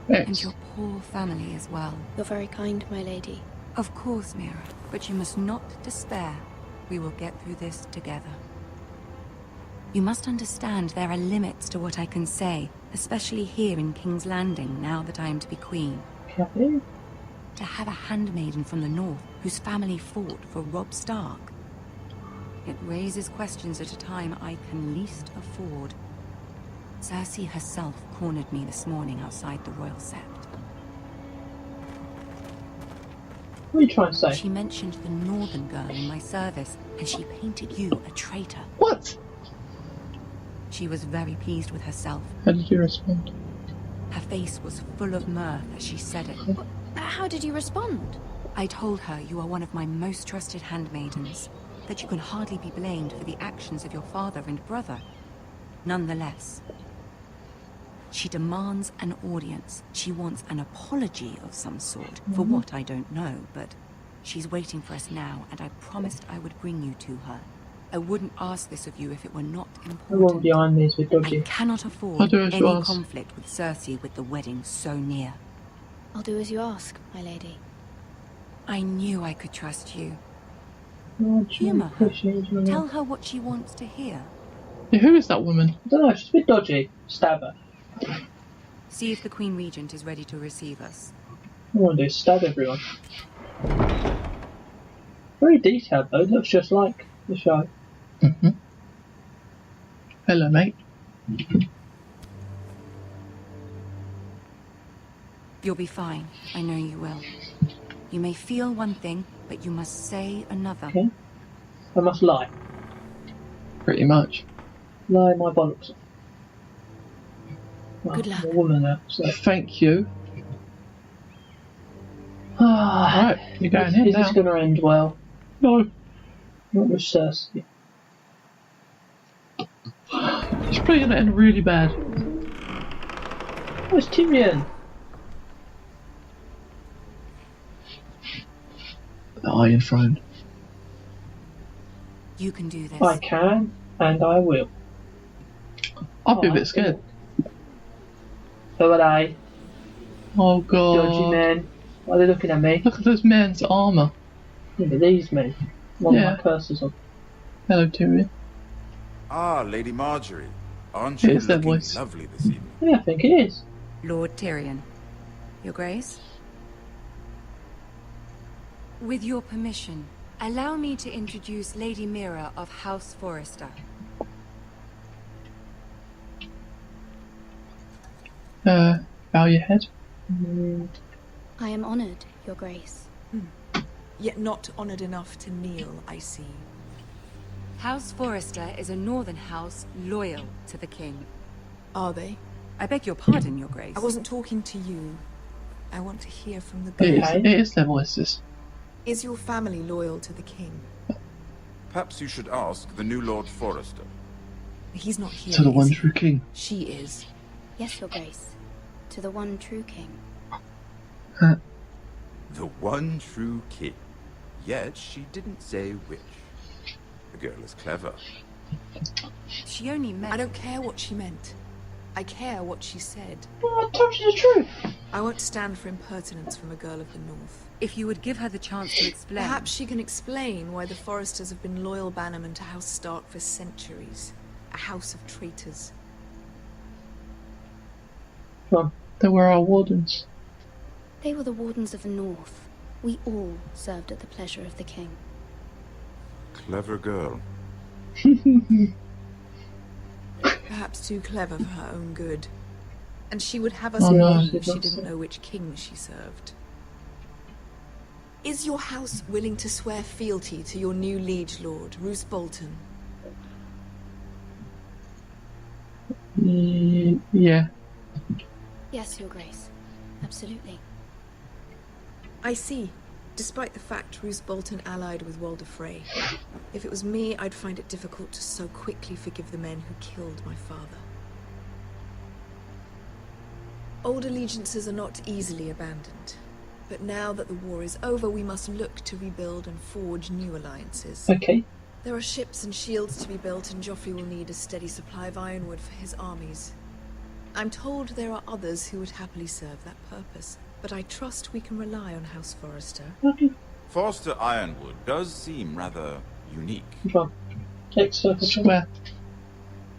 [SPEAKER 2] Yes.
[SPEAKER 13] And your poor family as well.
[SPEAKER 6] You're very kind, my lady.
[SPEAKER 13] Of course, Mira, but you must not despair. We will get through this together. You must understand there are limits to what I can say, especially here in King's Landing, now that I am to be queen.
[SPEAKER 1] Okay.
[SPEAKER 13] To have a handmaiden from the north whose family fought for Robb Stark. It raises questions at a time I can least afford. Cersei herself cornered me this morning outside the Royal Sept.
[SPEAKER 1] What are you trying to say?
[SPEAKER 13] She mentioned the northern girl in my service, and she painted you a traitor.
[SPEAKER 2] What?
[SPEAKER 13] She was very pleased with herself.
[SPEAKER 2] How did you respond?
[SPEAKER 13] Her face was full of mirth as she said it.
[SPEAKER 6] How did you respond?
[SPEAKER 13] I told her you are one of my most trusted handmaidens, that you can hardly be blamed for the actions of your father and brother. Nonetheless, she demands an audience. She wants an apology of some sort, for what I don't know, but she's waiting for us now, and I promised I would bring you to her. I wouldn't ask this of you if it were not
[SPEAKER 1] The one
[SPEAKER 13] important.
[SPEAKER 1] behind me is a bit dodgy.
[SPEAKER 13] I cannot
[SPEAKER 2] I'll
[SPEAKER 13] afford
[SPEAKER 2] do as you
[SPEAKER 13] any
[SPEAKER 2] ask.
[SPEAKER 13] conflict with Cersei with the wedding so near.
[SPEAKER 6] I'll do as you ask, my lady.
[SPEAKER 13] I knew I could trust you.
[SPEAKER 1] Oh,
[SPEAKER 13] Humour her.
[SPEAKER 1] appreciate you.
[SPEAKER 13] Tell her what she wants to hear.
[SPEAKER 2] Yeah, who is that woman?
[SPEAKER 1] I don't know, she's a bit dodgy. Stab her.
[SPEAKER 13] See if the Queen Regent is ready to receive us.
[SPEAKER 1] All I want to do is stab everyone. Very detailed though, looks just like the show.
[SPEAKER 2] Mm-hmm. Hello, mate.
[SPEAKER 13] You'll be fine. I know you will. You may feel one thing, but you must say another.
[SPEAKER 1] Okay. I must lie.
[SPEAKER 2] Pretty much.
[SPEAKER 1] Lie my bollocks off. Well,
[SPEAKER 6] Good luck.
[SPEAKER 1] I'm a woman now, so.
[SPEAKER 2] Thank you.
[SPEAKER 1] Ah,
[SPEAKER 2] Right, you're going in
[SPEAKER 1] is
[SPEAKER 2] now.
[SPEAKER 1] this going to end well?
[SPEAKER 2] No.
[SPEAKER 1] Not with Cersei.
[SPEAKER 2] It's probably going to end really bad.
[SPEAKER 1] Where's Tyrion?
[SPEAKER 2] The Iron Throne.
[SPEAKER 13] You can do this.
[SPEAKER 1] I can, and I will.
[SPEAKER 2] I'd be a
[SPEAKER 1] Oh,
[SPEAKER 2] bit scared.
[SPEAKER 1] Who are they?
[SPEAKER 2] Oh
[SPEAKER 1] Dodgy
[SPEAKER 2] god.
[SPEAKER 1] men. Why are they looking at me?
[SPEAKER 2] Look at this man's armour.
[SPEAKER 1] Look at these men. One
[SPEAKER 2] Yeah.
[SPEAKER 1] of my curses on.
[SPEAKER 2] Hello, Tyrion.
[SPEAKER 14] Ah, Lady Marjorie. Aren't
[SPEAKER 2] It
[SPEAKER 14] you
[SPEAKER 2] is their
[SPEAKER 14] looking
[SPEAKER 2] voice.
[SPEAKER 14] lovely this evening?
[SPEAKER 1] Yeah, I think it is.
[SPEAKER 13] Lord Tyrion. Your Grace? With your permission, allow me to introduce Lady Mira of House Forrester.
[SPEAKER 2] Bow your head.
[SPEAKER 6] I am honoured, Your Grace.
[SPEAKER 15] Yet not honoured enough to kneel, I see.
[SPEAKER 13] House Forrester is a northern house loyal to the king.
[SPEAKER 15] Are they?
[SPEAKER 13] I beg your pardon, Your Grace.
[SPEAKER 15] I wasn't talking to you. I want to hear from the
[SPEAKER 2] It
[SPEAKER 15] girls.
[SPEAKER 2] is, it is their voices.
[SPEAKER 15] Is your family loyal to the king?
[SPEAKER 14] Perhaps you should ask the new Lord Forrester.
[SPEAKER 15] He's not here.
[SPEAKER 2] To the one
[SPEAKER 15] is he?
[SPEAKER 2] true king.
[SPEAKER 15] She is.
[SPEAKER 6] Yes, Your Grace. To the one true king.
[SPEAKER 14] The one true king. Yet she didn't say which. The girl is clever.
[SPEAKER 13] She only meant...
[SPEAKER 15] I don't care what she meant. I care what she said.
[SPEAKER 1] Well, I told you the truth.
[SPEAKER 15] I won't stand for impertinence from a girl of the north.
[SPEAKER 13] If you would give her the chance to explain...
[SPEAKER 15] Perhaps she can explain why the Forresters have been loyal bannermen to House Stark for centuries. A house of traitors.
[SPEAKER 1] Come on.
[SPEAKER 2] They were our wardens.
[SPEAKER 6] They were the wardens of the north. We all served at the pleasure of the king.
[SPEAKER 14] Clever girl.
[SPEAKER 15] Perhaps too clever for her own good. And she would have us
[SPEAKER 2] Oh, no.
[SPEAKER 15] believe she didn't know which king she served. Is your house willing to swear fealty to your new liege lord, Roose Bolton?
[SPEAKER 2] Yeah.
[SPEAKER 6] Yes, Your Grace. Absolutely.
[SPEAKER 15] I see. Despite the fact Roose Bolton allied with Walder Frey. If it was me, I'd find it difficult to so quickly forgive the men who killed my father. Old allegiances are not easily abandoned. But now that the war is over, we must look to rebuild and forge new alliances.
[SPEAKER 1] Okay.
[SPEAKER 15] There are ships and shields to be built, and Joffrey will need a steady supply of ironwood for his armies. I'm told there are others who would happily serve that purpose, but I trust we can rely on House Forrester.
[SPEAKER 1] Okay.
[SPEAKER 14] Forrester Ironwood does seem rather unique.
[SPEAKER 1] Well,
[SPEAKER 2] Square.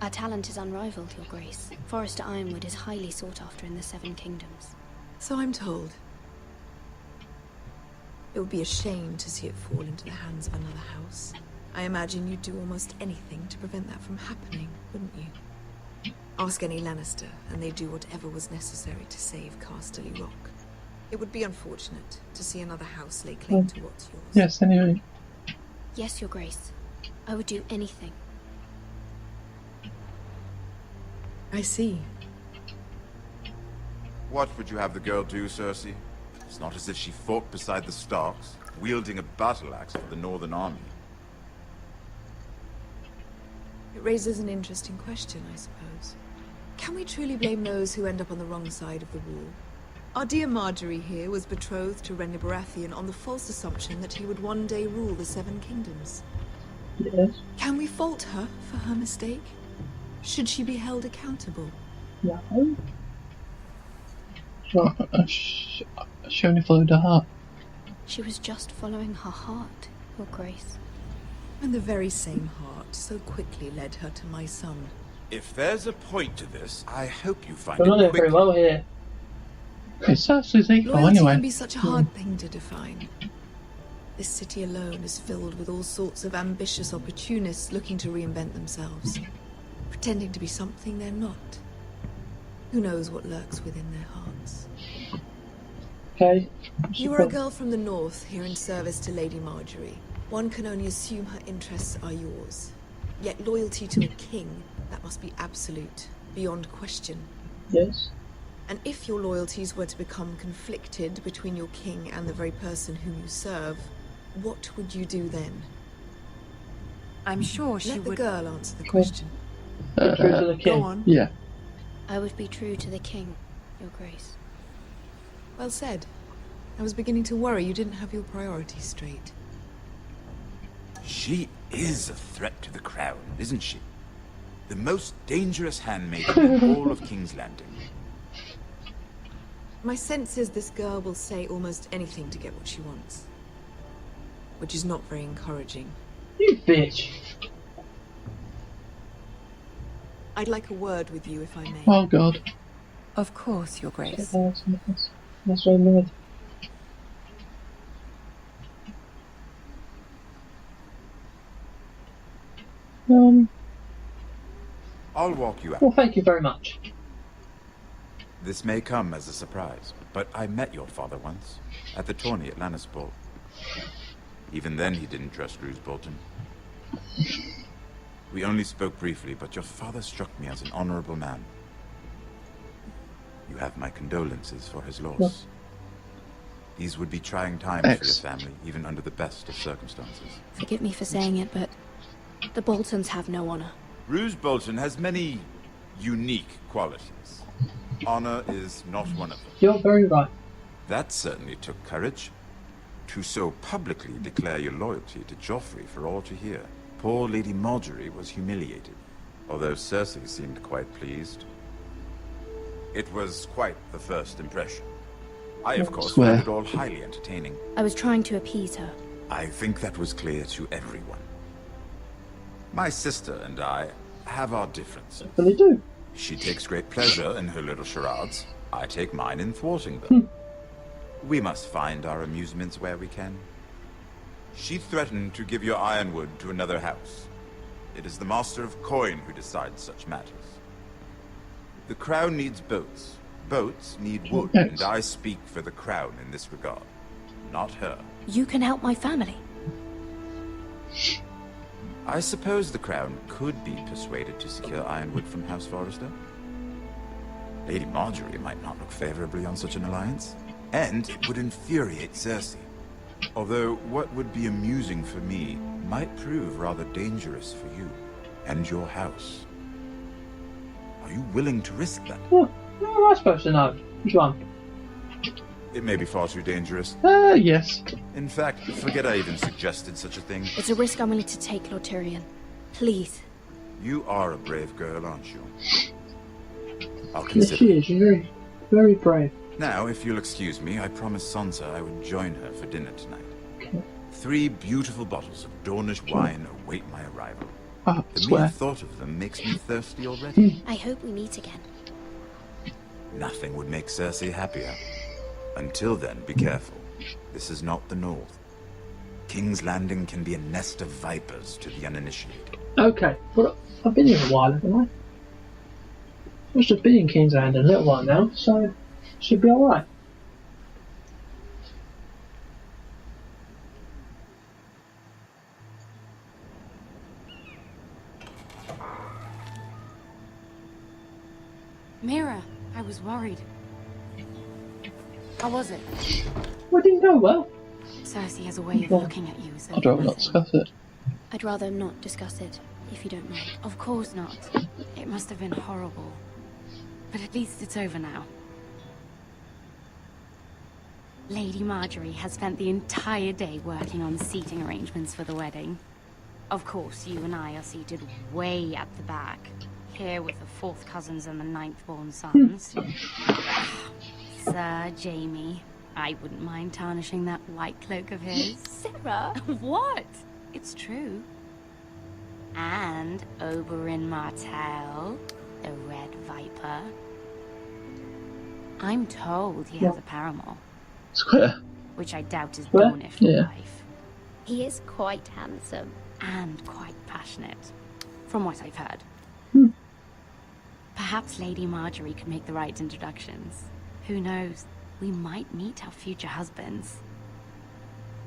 [SPEAKER 9] Our talent is unrivaled, Your Grace. Forrester Ironwood is highly sought after in the Seven Kingdoms.
[SPEAKER 15] So I'm told. It would be a shame to see it fall into the hands of another house. I imagine you'd do almost anything to prevent that from happening, wouldn't you? Ask any Lannister, and they'd do whatever was necessary to save Casterly Rock. It would be unfortunate to see another house lay claim to what's yours.
[SPEAKER 2] Yes, anyway.
[SPEAKER 9] Yes, Your Grace. I would do anything.
[SPEAKER 15] I see.
[SPEAKER 14] What would you have the girl do, Cersei? It's not as if she fought beside the Starks, wielding a battle axe for the Northern Army.
[SPEAKER 15] It raises an interesting question, I suppose. Can we truly blame those who end up on the wrong side of the wall? Our dear Marjorie here was betrothed to Renly Baratheon on the false assumption that he would one day rule the Seven Kingdoms.
[SPEAKER 1] Yes.
[SPEAKER 15] Can we fault her for her mistake? Should she be held accountable?
[SPEAKER 1] No.
[SPEAKER 2] Well, she only followed her heart.
[SPEAKER 9] She was just following her heart, Your Grace.
[SPEAKER 15] And the very same heart so quickly led her to my son.
[SPEAKER 14] If there's a point to this, I hope you find
[SPEAKER 1] We're not
[SPEAKER 14] it
[SPEAKER 1] doing very
[SPEAKER 14] quick.
[SPEAKER 1] well here.
[SPEAKER 2] It's Cersei's equal
[SPEAKER 15] Loyalty
[SPEAKER 2] anyway.
[SPEAKER 15] can be such a hard thing to define. This city alone is filled with all sorts of ambitious opportunists looking to reinvent themselves, pretending to be something they're not. Who knows what lurks within their hearts?
[SPEAKER 1] Okay.
[SPEAKER 15] You are a girl from the north, here in service to Lady Marjorie. One can only assume her interests are yours. Yet loyalty to a king, that must be absolute, beyond question.
[SPEAKER 1] Yes.
[SPEAKER 15] And if your loyalties were to become conflicted between your king and the very person whom you serve, what would you do then?
[SPEAKER 13] I'm sure she
[SPEAKER 15] Let the
[SPEAKER 13] would...
[SPEAKER 15] girl answer the question.
[SPEAKER 1] True to the king.
[SPEAKER 15] Go on.
[SPEAKER 2] Yeah.
[SPEAKER 9] I would be true to the king, Your Grace.
[SPEAKER 15] Well said. I was beginning to worry you didn't have your priorities straight.
[SPEAKER 14] She is a threat to the crown, isn't she? The most dangerous handmaiden in all of King's Landing.
[SPEAKER 15] My sense is this girl will say almost anything to get what she wants. Which is not very encouraging.
[SPEAKER 1] You bitch.
[SPEAKER 15] I'd like a word with you, if I may.
[SPEAKER 2] Oh god.
[SPEAKER 13] Of course, Your Grace.
[SPEAKER 1] That's what I meant.
[SPEAKER 14] I'll walk you out.
[SPEAKER 1] Well, thank you very much.
[SPEAKER 14] This may come as a surprise, but I met your father once, at the tourney at Lannisport. Even then he didn't trust Roose Bolton. We only spoke briefly, but your father struck me as an honorable man. You have my condolences for his loss.
[SPEAKER 1] Well,
[SPEAKER 14] These would be trying times for your family, even under the best of circumstances.
[SPEAKER 9] Forgive me for saying it, but the Boltons have no honor.
[SPEAKER 14] Roose Bolton has many unique qualities. Honor is not one of them.
[SPEAKER 1] you're very right.
[SPEAKER 14] That certainly took courage. To so publicly declare your loyalty to Joffrey for all to hear. Poor Lady Marjorie was humiliated, although Cersei seemed quite pleased. It was quite the first impression. I, of course, found it all highly entertaining.
[SPEAKER 9] I was trying to appease her.
[SPEAKER 14] I think that was clear to everyone. My sister and I have our differences.
[SPEAKER 1] But they do.
[SPEAKER 14] She takes great pleasure in her little charades. I take mine in thwarting them. We must find our amusements where we can. She threatened to give your ironwood to another house. It is the Master of Coin who decides such matters. The Crown needs boats. Boats need wood, and I speak for the Crown in this regard. Not her.
[SPEAKER 9] You can help my family.
[SPEAKER 14] I suppose the Crown could be persuaded to secure ironwood from House Forrester. Lady Marjorie might not look favorably on such an alliance, and it would infuriate Cersei. Although what would be amusing for me might prove rather dangerous for you and your house. Are you willing to risk that?
[SPEAKER 1] Well, how am I supposed to know? Which one?
[SPEAKER 14] It may be far too dangerous.
[SPEAKER 1] Yes.
[SPEAKER 14] In fact, forget I even suggested such a thing.
[SPEAKER 6] It's a risk I'm willing to take, Lord Tyrion. Please.
[SPEAKER 14] You are a brave girl, aren't you? I'll
[SPEAKER 1] Yes,
[SPEAKER 14] consider.
[SPEAKER 1] she is. She's very, very brave.
[SPEAKER 14] Now, if you'll excuse me, I promised Sansa I would join her for dinner tonight.
[SPEAKER 1] Okay.
[SPEAKER 14] 3 beautiful bottles of Dornish wine await my arrival.
[SPEAKER 1] Ah,
[SPEAKER 14] The
[SPEAKER 1] swear.
[SPEAKER 14] mere thought of them makes me thirsty already.
[SPEAKER 6] I hope we meet again.
[SPEAKER 14] Nothing would make Cersei happier. Until then, be careful. This is not the North. King's Landing can be a nest of vipers to the uninitiated.
[SPEAKER 1] Okay, well, I've been here a while, haven't I? Must have been in King's Landing a little while now, so should be alright.
[SPEAKER 13] Mira, I was worried. How was it?
[SPEAKER 1] Well, it didn't go well.
[SPEAKER 13] Cersei has a way of
[SPEAKER 1] Well,
[SPEAKER 13] looking at you as though
[SPEAKER 1] I'd rather not discuss it.
[SPEAKER 6] I'd rather not discuss it, if you don't mind.
[SPEAKER 13] Of course not. It must have been horrible. But at least it's over now. Lady Marjorie has spent the entire day working on seating arrangements for the wedding. Of course, you and I are seated way at the back, here with the 4th cousins and the 9th-born sons. Sir Jaime, I wouldn't mind tarnishing that white cloak of his.
[SPEAKER 6] Sarah!
[SPEAKER 13] What? It's true. And Oberyn Martell, the Red Viper. I'm told he has a paramour.
[SPEAKER 1] Square.
[SPEAKER 13] Which I doubt is
[SPEAKER 1] Square?
[SPEAKER 13] Dornish for
[SPEAKER 1] Yeah.
[SPEAKER 13] life.
[SPEAKER 6] He is quite handsome.
[SPEAKER 13] And quite passionate, from what I've heard. Perhaps Lady Marjorie could make the right introductions. Who knows? We might meet our future husbands.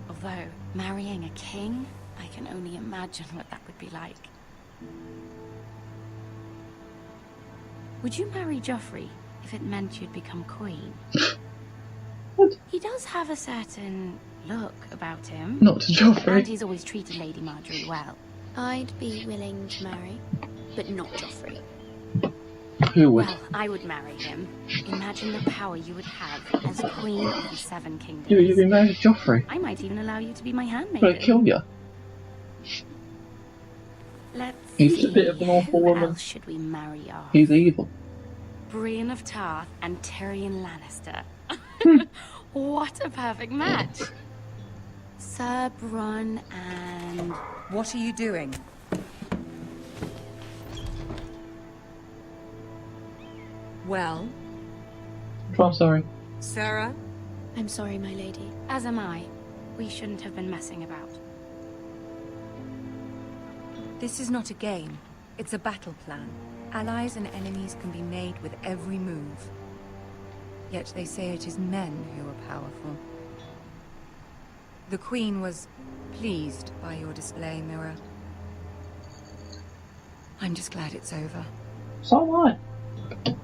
[SPEAKER 13] Although, marrying a king, I can only imagine what that would be like. Would you marry Joffrey if it meant you'd become queen? He does have a certain look about him.
[SPEAKER 1] Not to Joffrey.
[SPEAKER 13] And he's always treated Lady Marjorie well.
[SPEAKER 6] I'd be willing to marry, but not Joffrey.
[SPEAKER 1] Who would?
[SPEAKER 13] Well, I would marry him. Imagine the power you would have as Queen of the 7 Kingdoms.
[SPEAKER 1] You'd be married to Joffrey.
[SPEAKER 13] I might even allow you to be my handmaid.
[SPEAKER 1] Gonna kill you.
[SPEAKER 13] Let's
[SPEAKER 1] He's
[SPEAKER 13] see.
[SPEAKER 1] a bit of an awful
[SPEAKER 13] Who
[SPEAKER 1] woman.
[SPEAKER 13] else should we marry off?
[SPEAKER 1] He's evil.
[SPEAKER 13] Brienne of Tarth and Tyrion Lannister. What a perfect match. Sir Bronn and...
[SPEAKER 16] What are you doing? Well?
[SPEAKER 1] I'm sorry.
[SPEAKER 16] Sarah?
[SPEAKER 6] I'm sorry, my lady.
[SPEAKER 13] As am I. We shouldn't have been messing about.
[SPEAKER 16] This is not a game. It's a battle plan. Allies and enemies can be made with every move. Yet they say it is men who are powerful. The Queen was pleased by your display, Mira. I'm just glad it's over.
[SPEAKER 1] So am I.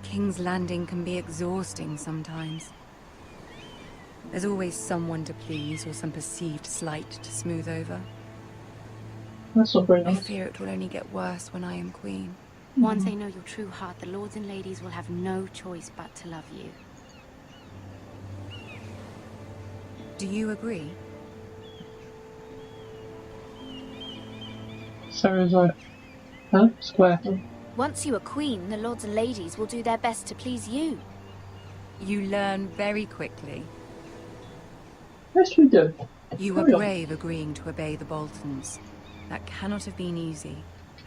[SPEAKER 16] King's Landing can be exhausting sometimes. There's always someone to please or some perceived slight to smooth over.
[SPEAKER 1] That's not very
[SPEAKER 16] I
[SPEAKER 1] nice.
[SPEAKER 16] fear it will only get worse when I am queen.
[SPEAKER 13] Once they know your true heart, the lords and ladies will have no choice but to love you.
[SPEAKER 16] Do you agree?
[SPEAKER 1] Sarah's right. Huh? Square.
[SPEAKER 6] Once you are queen, the lords and ladies will do their best to please you.
[SPEAKER 16] You learn very quickly.
[SPEAKER 1] Yes, we do.
[SPEAKER 16] You were
[SPEAKER 1] Carry on.
[SPEAKER 16] brave agreeing to obey the Boltons. That cannot have been easy.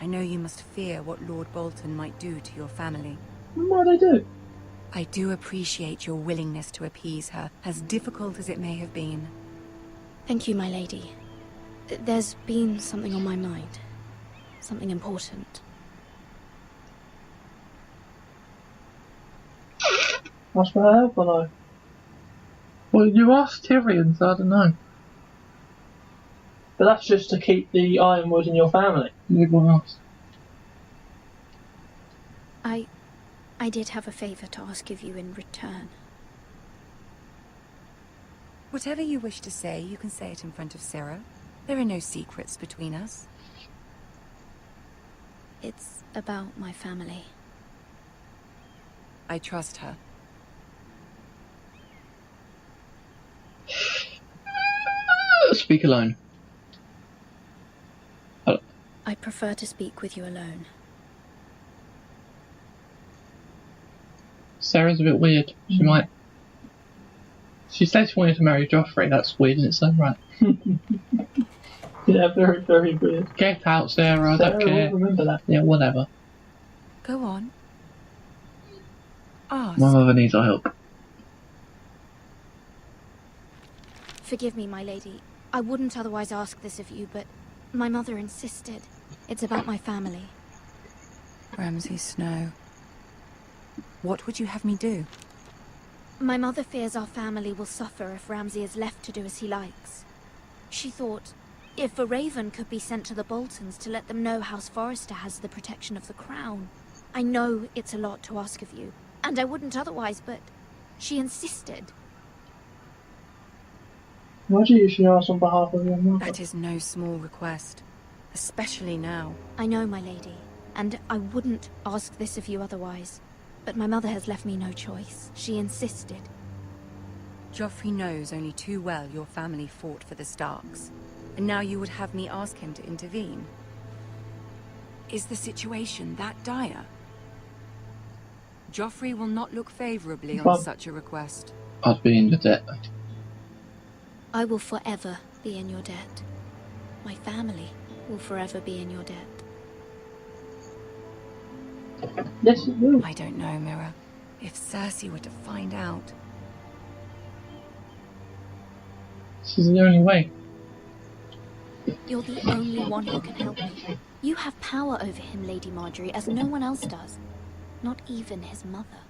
[SPEAKER 16] I know you must fear what Lord Bolton might do to your family.
[SPEAKER 1] What do they do?
[SPEAKER 16] I do appreciate your willingness to appease her, as difficult as it may have been.
[SPEAKER 6] Thank you, my lady. There's been something on my mind. Something important.
[SPEAKER 1] What's for help, hello? Well, you asked Tyrion, so I don't know. But that's just to keep the Ironwood in your family. Everyone else.
[SPEAKER 6] I did have a favor to ask of you in return.
[SPEAKER 16] Whatever you wish to say, you can say it in front of Sarah. There are no secrets between us.
[SPEAKER 6] It's about my family.
[SPEAKER 16] I trust her.
[SPEAKER 2] speak alone.
[SPEAKER 6] I prefer to speak with you alone.
[SPEAKER 2] Sarah's a bit weird. She said she wanted to marry Joffrey. That's weird in its own right.
[SPEAKER 1] Yeah, very, very weird.
[SPEAKER 2] Get out, Sarah. I don't care.
[SPEAKER 1] Remember that.
[SPEAKER 2] Yeah, whatever.
[SPEAKER 16] Go on. Ask.
[SPEAKER 2] My mother needs our help.
[SPEAKER 6] Forgive me, my lady. I wouldn't otherwise ask this of you, but my mother insisted. It's about my family.
[SPEAKER 16] Ramsay Snow. What would you have me do?
[SPEAKER 6] My mother fears our family will suffer if Ramsay is left to do as he likes. She thought, if a raven could be sent to the Boltons to let them know House Forrester has the protection of the crown. I know it's a lot to ask of you, and I wouldn't otherwise, but she insisted.
[SPEAKER 1] Why do you usually ask on behalf of your mother?
[SPEAKER 16] That is no small request, especially now.
[SPEAKER 6] I know, my lady, and I wouldn't ask this of you otherwise. But my mother has left me no choice. She insisted.
[SPEAKER 16] Joffrey knows only too well your family fought for the Starks, and now you would have me ask him to intervene. Is the situation that dire? Joffrey will not look favorably on such a request.
[SPEAKER 2] I'd be in your debt.
[SPEAKER 6] I will forever be in your debt. My family will forever be in your debt.
[SPEAKER 1] Yes, it will.
[SPEAKER 16] I don't know, Mira. If Cersei were to find out...
[SPEAKER 2] This is the only way.
[SPEAKER 6] You're the only one who can help me. You have power over him, Lady Marjorie, as no one else does. Not even his mother.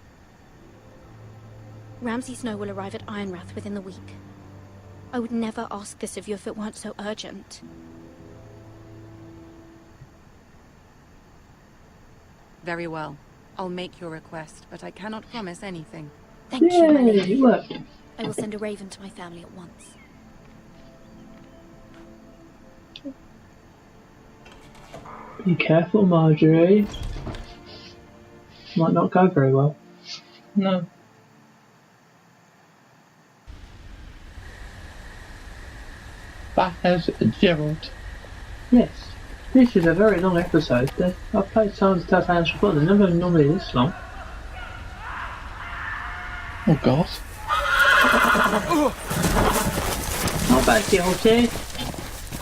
[SPEAKER 6] Ramsay Snow will arrive at Ironrath within the week. I would never ask this of you if it weren't so urgent.
[SPEAKER 16] Very well. I'll make your request, but I cannot promise anything.
[SPEAKER 6] Thank you, my lady.
[SPEAKER 1] It worked.
[SPEAKER 6] I will send a raven to my family at once.
[SPEAKER 1] Be careful, Marjorie. Might not go very well.
[SPEAKER 2] No. That has Gerald.
[SPEAKER 1] Yes. This is a very long episode. I've played Silence of the Telltales before. They're never normally this long.
[SPEAKER 2] Oh God.
[SPEAKER 1] Not bad, guilty.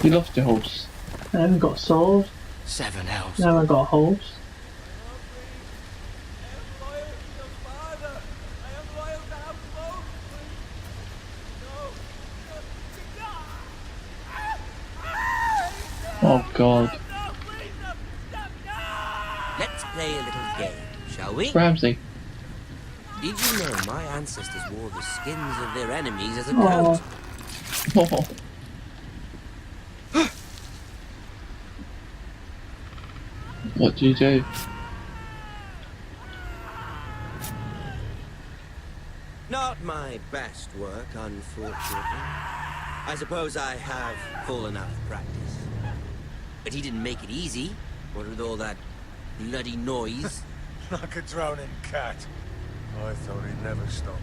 [SPEAKER 2] You lost your horse.
[SPEAKER 1] I haven't got a sword.
[SPEAKER 11] 7 elves.
[SPEAKER 1] No, I got a horse.
[SPEAKER 2] Oh God.
[SPEAKER 17] Let's play a little game, shall we?
[SPEAKER 2] Ramsay.
[SPEAKER 17] Did you know my ancestors wore the skins of their enemies as a coat?
[SPEAKER 2] Oh. What do you do?
[SPEAKER 17] Not my best work, unfortunately. I suppose I have full enough practice. But he didn't make it easy, what with all that bloody noise.
[SPEAKER 8] Like a drowning cat. I thought he'd never stop.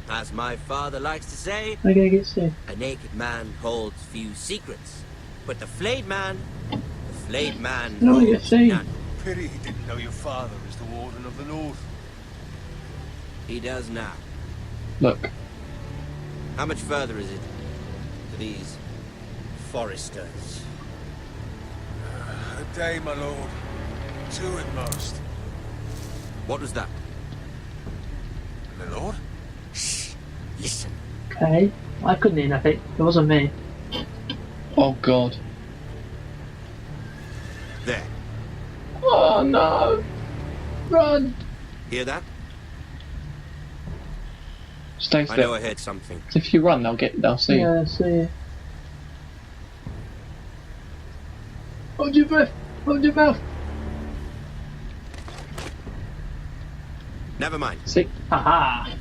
[SPEAKER 17] As my father likes to say,
[SPEAKER 1] I'm gonna get sick.
[SPEAKER 17] a naked man holds few secrets. But the flayed man
[SPEAKER 1] No, you
[SPEAKER 17] holds
[SPEAKER 1] see.
[SPEAKER 17] none.
[SPEAKER 8] Pity he didn't know your father is the Warden of the North.
[SPEAKER 17] He does now.
[SPEAKER 2] Look.
[SPEAKER 17] How much further is it to these foresters?
[SPEAKER 8] A day, my lord. 2 at most.
[SPEAKER 17] What was that?
[SPEAKER 8] My lord?
[SPEAKER 17] Shh! Listen.
[SPEAKER 1] Okay. I couldn't hear nothing. It wasn't me.
[SPEAKER 2] Oh God.
[SPEAKER 17] There.
[SPEAKER 2] Oh no. Run.
[SPEAKER 17] Hear that?
[SPEAKER 2] Stay
[SPEAKER 17] I
[SPEAKER 2] still.
[SPEAKER 17] know I heard something.
[SPEAKER 2] If you run, they'll see you.
[SPEAKER 1] Yeah, I see.
[SPEAKER 2] Hold your breath. Hold your mouth.
[SPEAKER 17] Never mind.
[SPEAKER 2] See?
[SPEAKER 1] Haha.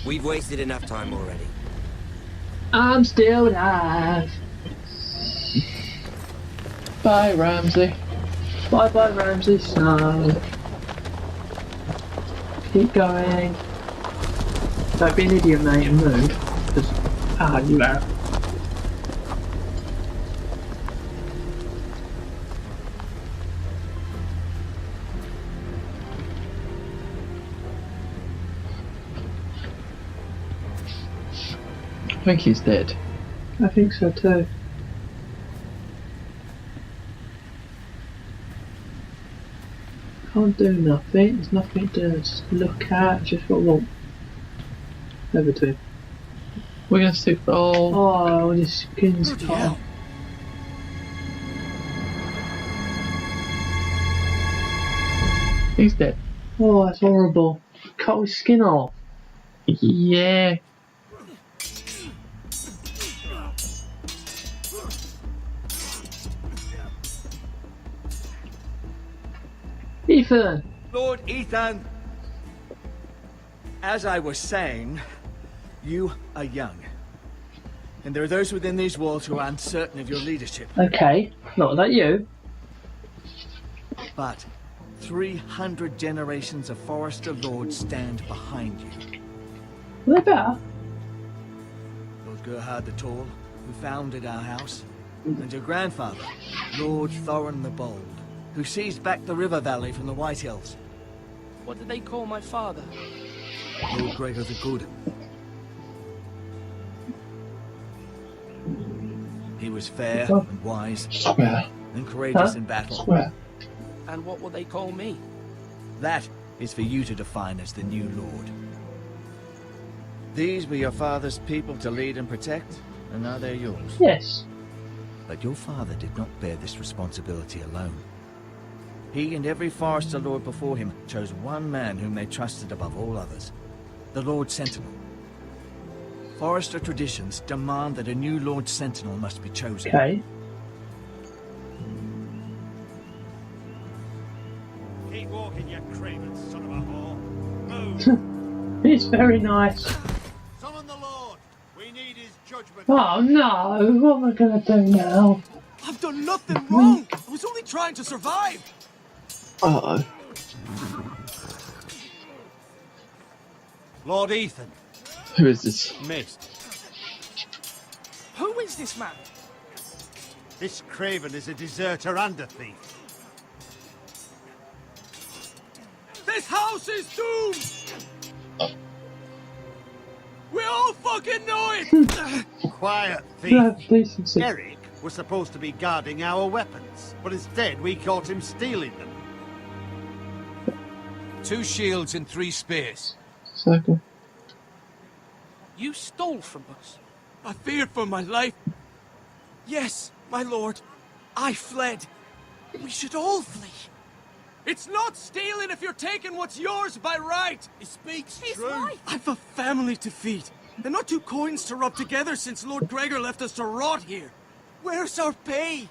[SPEAKER 17] We've wasted enough time already.
[SPEAKER 1] I'm still alive.
[SPEAKER 2] Bye, Ramsay.
[SPEAKER 1] Bye bye, Ramsay Snow. Keep going. Don't be an idiot, mate, and move. Because, you are.
[SPEAKER 2] think he's dead.
[SPEAKER 1] I think so too. Can't do nothing. There's nothing to look at. Just got to walk over to.
[SPEAKER 2] We're gonna stick.
[SPEAKER 1] Oh, his skin's
[SPEAKER 2] Bloody
[SPEAKER 1] cut
[SPEAKER 2] hell.
[SPEAKER 1] off.
[SPEAKER 2] He's dead.
[SPEAKER 1] Oh, that's horrible. Cut his skin off.
[SPEAKER 2] Yeah.
[SPEAKER 1] Ethan!
[SPEAKER 3] Lord Ethan! As I was saying, you are young. And there are those within these walls who are uncertain of your leadership.
[SPEAKER 1] Okay, not that you.
[SPEAKER 3] But 300 generations of Forester Lords stand behind you.
[SPEAKER 1] Well, they better.
[SPEAKER 3] Lord Gerhard the Tall, who founded our house, and your grandfather, Lord Thorin the Bold, who seized back the river valley from the White Hills.
[SPEAKER 10] What did they call my father?
[SPEAKER 3] Lord Gregor the Good. He was fair and wise, and courageous in battle.
[SPEAKER 10] And what will they call me?
[SPEAKER 3] That is for you to define as the new Lord. These were your father's people to lead and protect, and now they're yours.
[SPEAKER 1] Yes.
[SPEAKER 3] But your father did not bear this responsibility alone. He and every Forester Lord before him chose one man whom they trusted above all others, the Lord Sentinel. Forester traditions demand that a new Lord Sentinel must be chosen.
[SPEAKER 1] Okay.
[SPEAKER 7] Keep walking, you craven son of a whore. Move.
[SPEAKER 1] It's very nice.
[SPEAKER 7] Summon the Lord. We need his judgment.
[SPEAKER 1] Oh no, what am I gonna do now?
[SPEAKER 4] I've done nothing wrong. I was only trying to survive.
[SPEAKER 2] Uh-oh.
[SPEAKER 7] Lord Ethan.
[SPEAKER 2] Who is this?
[SPEAKER 7] Missed.
[SPEAKER 10] Who is this man?
[SPEAKER 7] This craven is a deserter and a thief.
[SPEAKER 4] This house is doomed. We all fucking know it.
[SPEAKER 7] Quiet,
[SPEAKER 1] No,
[SPEAKER 7] thief.
[SPEAKER 1] decency.
[SPEAKER 7] Eric was supposed to be guarding our weapons, but instead we caught him stealing them.
[SPEAKER 8] 2 shields and 3 spears.
[SPEAKER 2] Circle.
[SPEAKER 10] You stole from us.
[SPEAKER 4] I feared for my life. Yes, my lord. I fled. We should all flee. It's not stealing if you're taking what's yours by right. He speaks true. I've a family to feed, and not 2 coins to rub together since Lord Gregor left us to rot here. Where's our pay?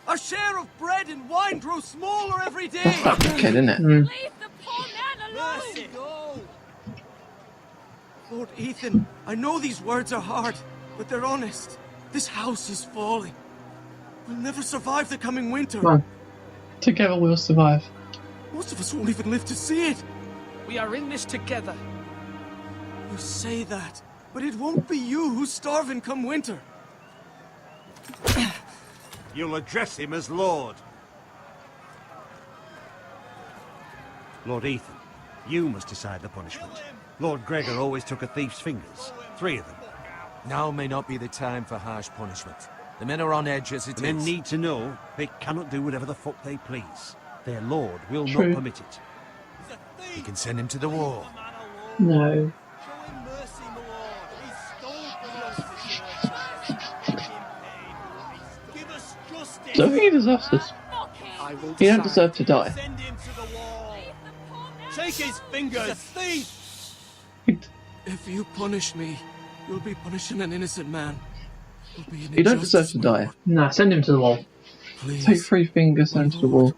[SPEAKER 4] Our share of bread and wine grows smaller every day.
[SPEAKER 2] Fucking kid, isn't it?
[SPEAKER 4] Leave the poor man alone. Let it go. Lord Ethan, I know these words are hard, but they're honest. This house is falling. We'll never survive the coming winter.
[SPEAKER 2] Come on. Together we'll survive.
[SPEAKER 4] Most of us won't even live to see it.
[SPEAKER 10] We are in this together.
[SPEAKER 4] You say that, but it won't be you who's starving come winter.
[SPEAKER 7] You'll address him as Lord. Lord Ethan, you must decide the punishment. Lord Gregor always took a thief's fingers. 3 of them.
[SPEAKER 8] Now may not be the time for harsh punishment. The men are on edge as it
[SPEAKER 7] The men
[SPEAKER 8] is.
[SPEAKER 7] need to know they cannot do whatever the fuck they please. Their lord will
[SPEAKER 2] True.
[SPEAKER 7] not permit it.
[SPEAKER 8] You can send him to the wall.
[SPEAKER 1] No.
[SPEAKER 2] Don't think he deserves this.
[SPEAKER 10] I will
[SPEAKER 2] He don't
[SPEAKER 10] decide.
[SPEAKER 2] deserve to die.
[SPEAKER 4] Send him to the wall. Take his fingers. Thief. If you punish me, you'll be punishing an innocent man. It'll be an
[SPEAKER 2] He don't
[SPEAKER 4] injustice,
[SPEAKER 2] deserve to
[SPEAKER 4] my
[SPEAKER 2] die.
[SPEAKER 4] lord.
[SPEAKER 1] No, send him to the wall.
[SPEAKER 4] Please.
[SPEAKER 2] Take 3 fingers, send him to the wall.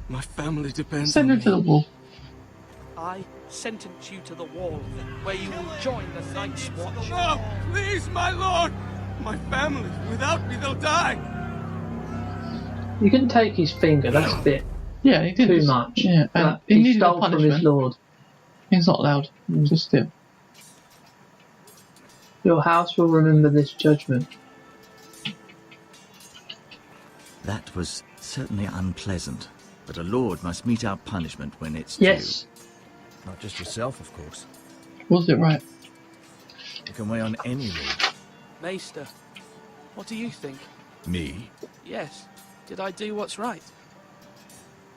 [SPEAKER 4] My family depends
[SPEAKER 2] Send
[SPEAKER 4] on
[SPEAKER 2] him
[SPEAKER 4] me.
[SPEAKER 2] to the wall.
[SPEAKER 10] I sentence you to the wall, where you will join the Night's Watch.
[SPEAKER 4] No, please, my lord. My family. Without me, they'll die.
[SPEAKER 1] You can take his finger, that's a bit
[SPEAKER 2] Yeah, he did
[SPEAKER 1] too
[SPEAKER 2] this.
[SPEAKER 1] much.
[SPEAKER 2] Yeah, and
[SPEAKER 1] But
[SPEAKER 2] he
[SPEAKER 1] he
[SPEAKER 2] needed a
[SPEAKER 1] stole from his
[SPEAKER 2] punishment.
[SPEAKER 1] lord.
[SPEAKER 2] He's not allowed. Just still.
[SPEAKER 1] Your house will remember this judgment.
[SPEAKER 3] That was certainly unpleasant, but a lord must mete out punishment when it's
[SPEAKER 1] Yes.
[SPEAKER 3] due. Not just yourself, of course.
[SPEAKER 2] Was it right?
[SPEAKER 3] You can weigh on any lord.
[SPEAKER 10] Maester, what do you think?
[SPEAKER 3] Me?
[SPEAKER 10] Yes. Did I do what's right?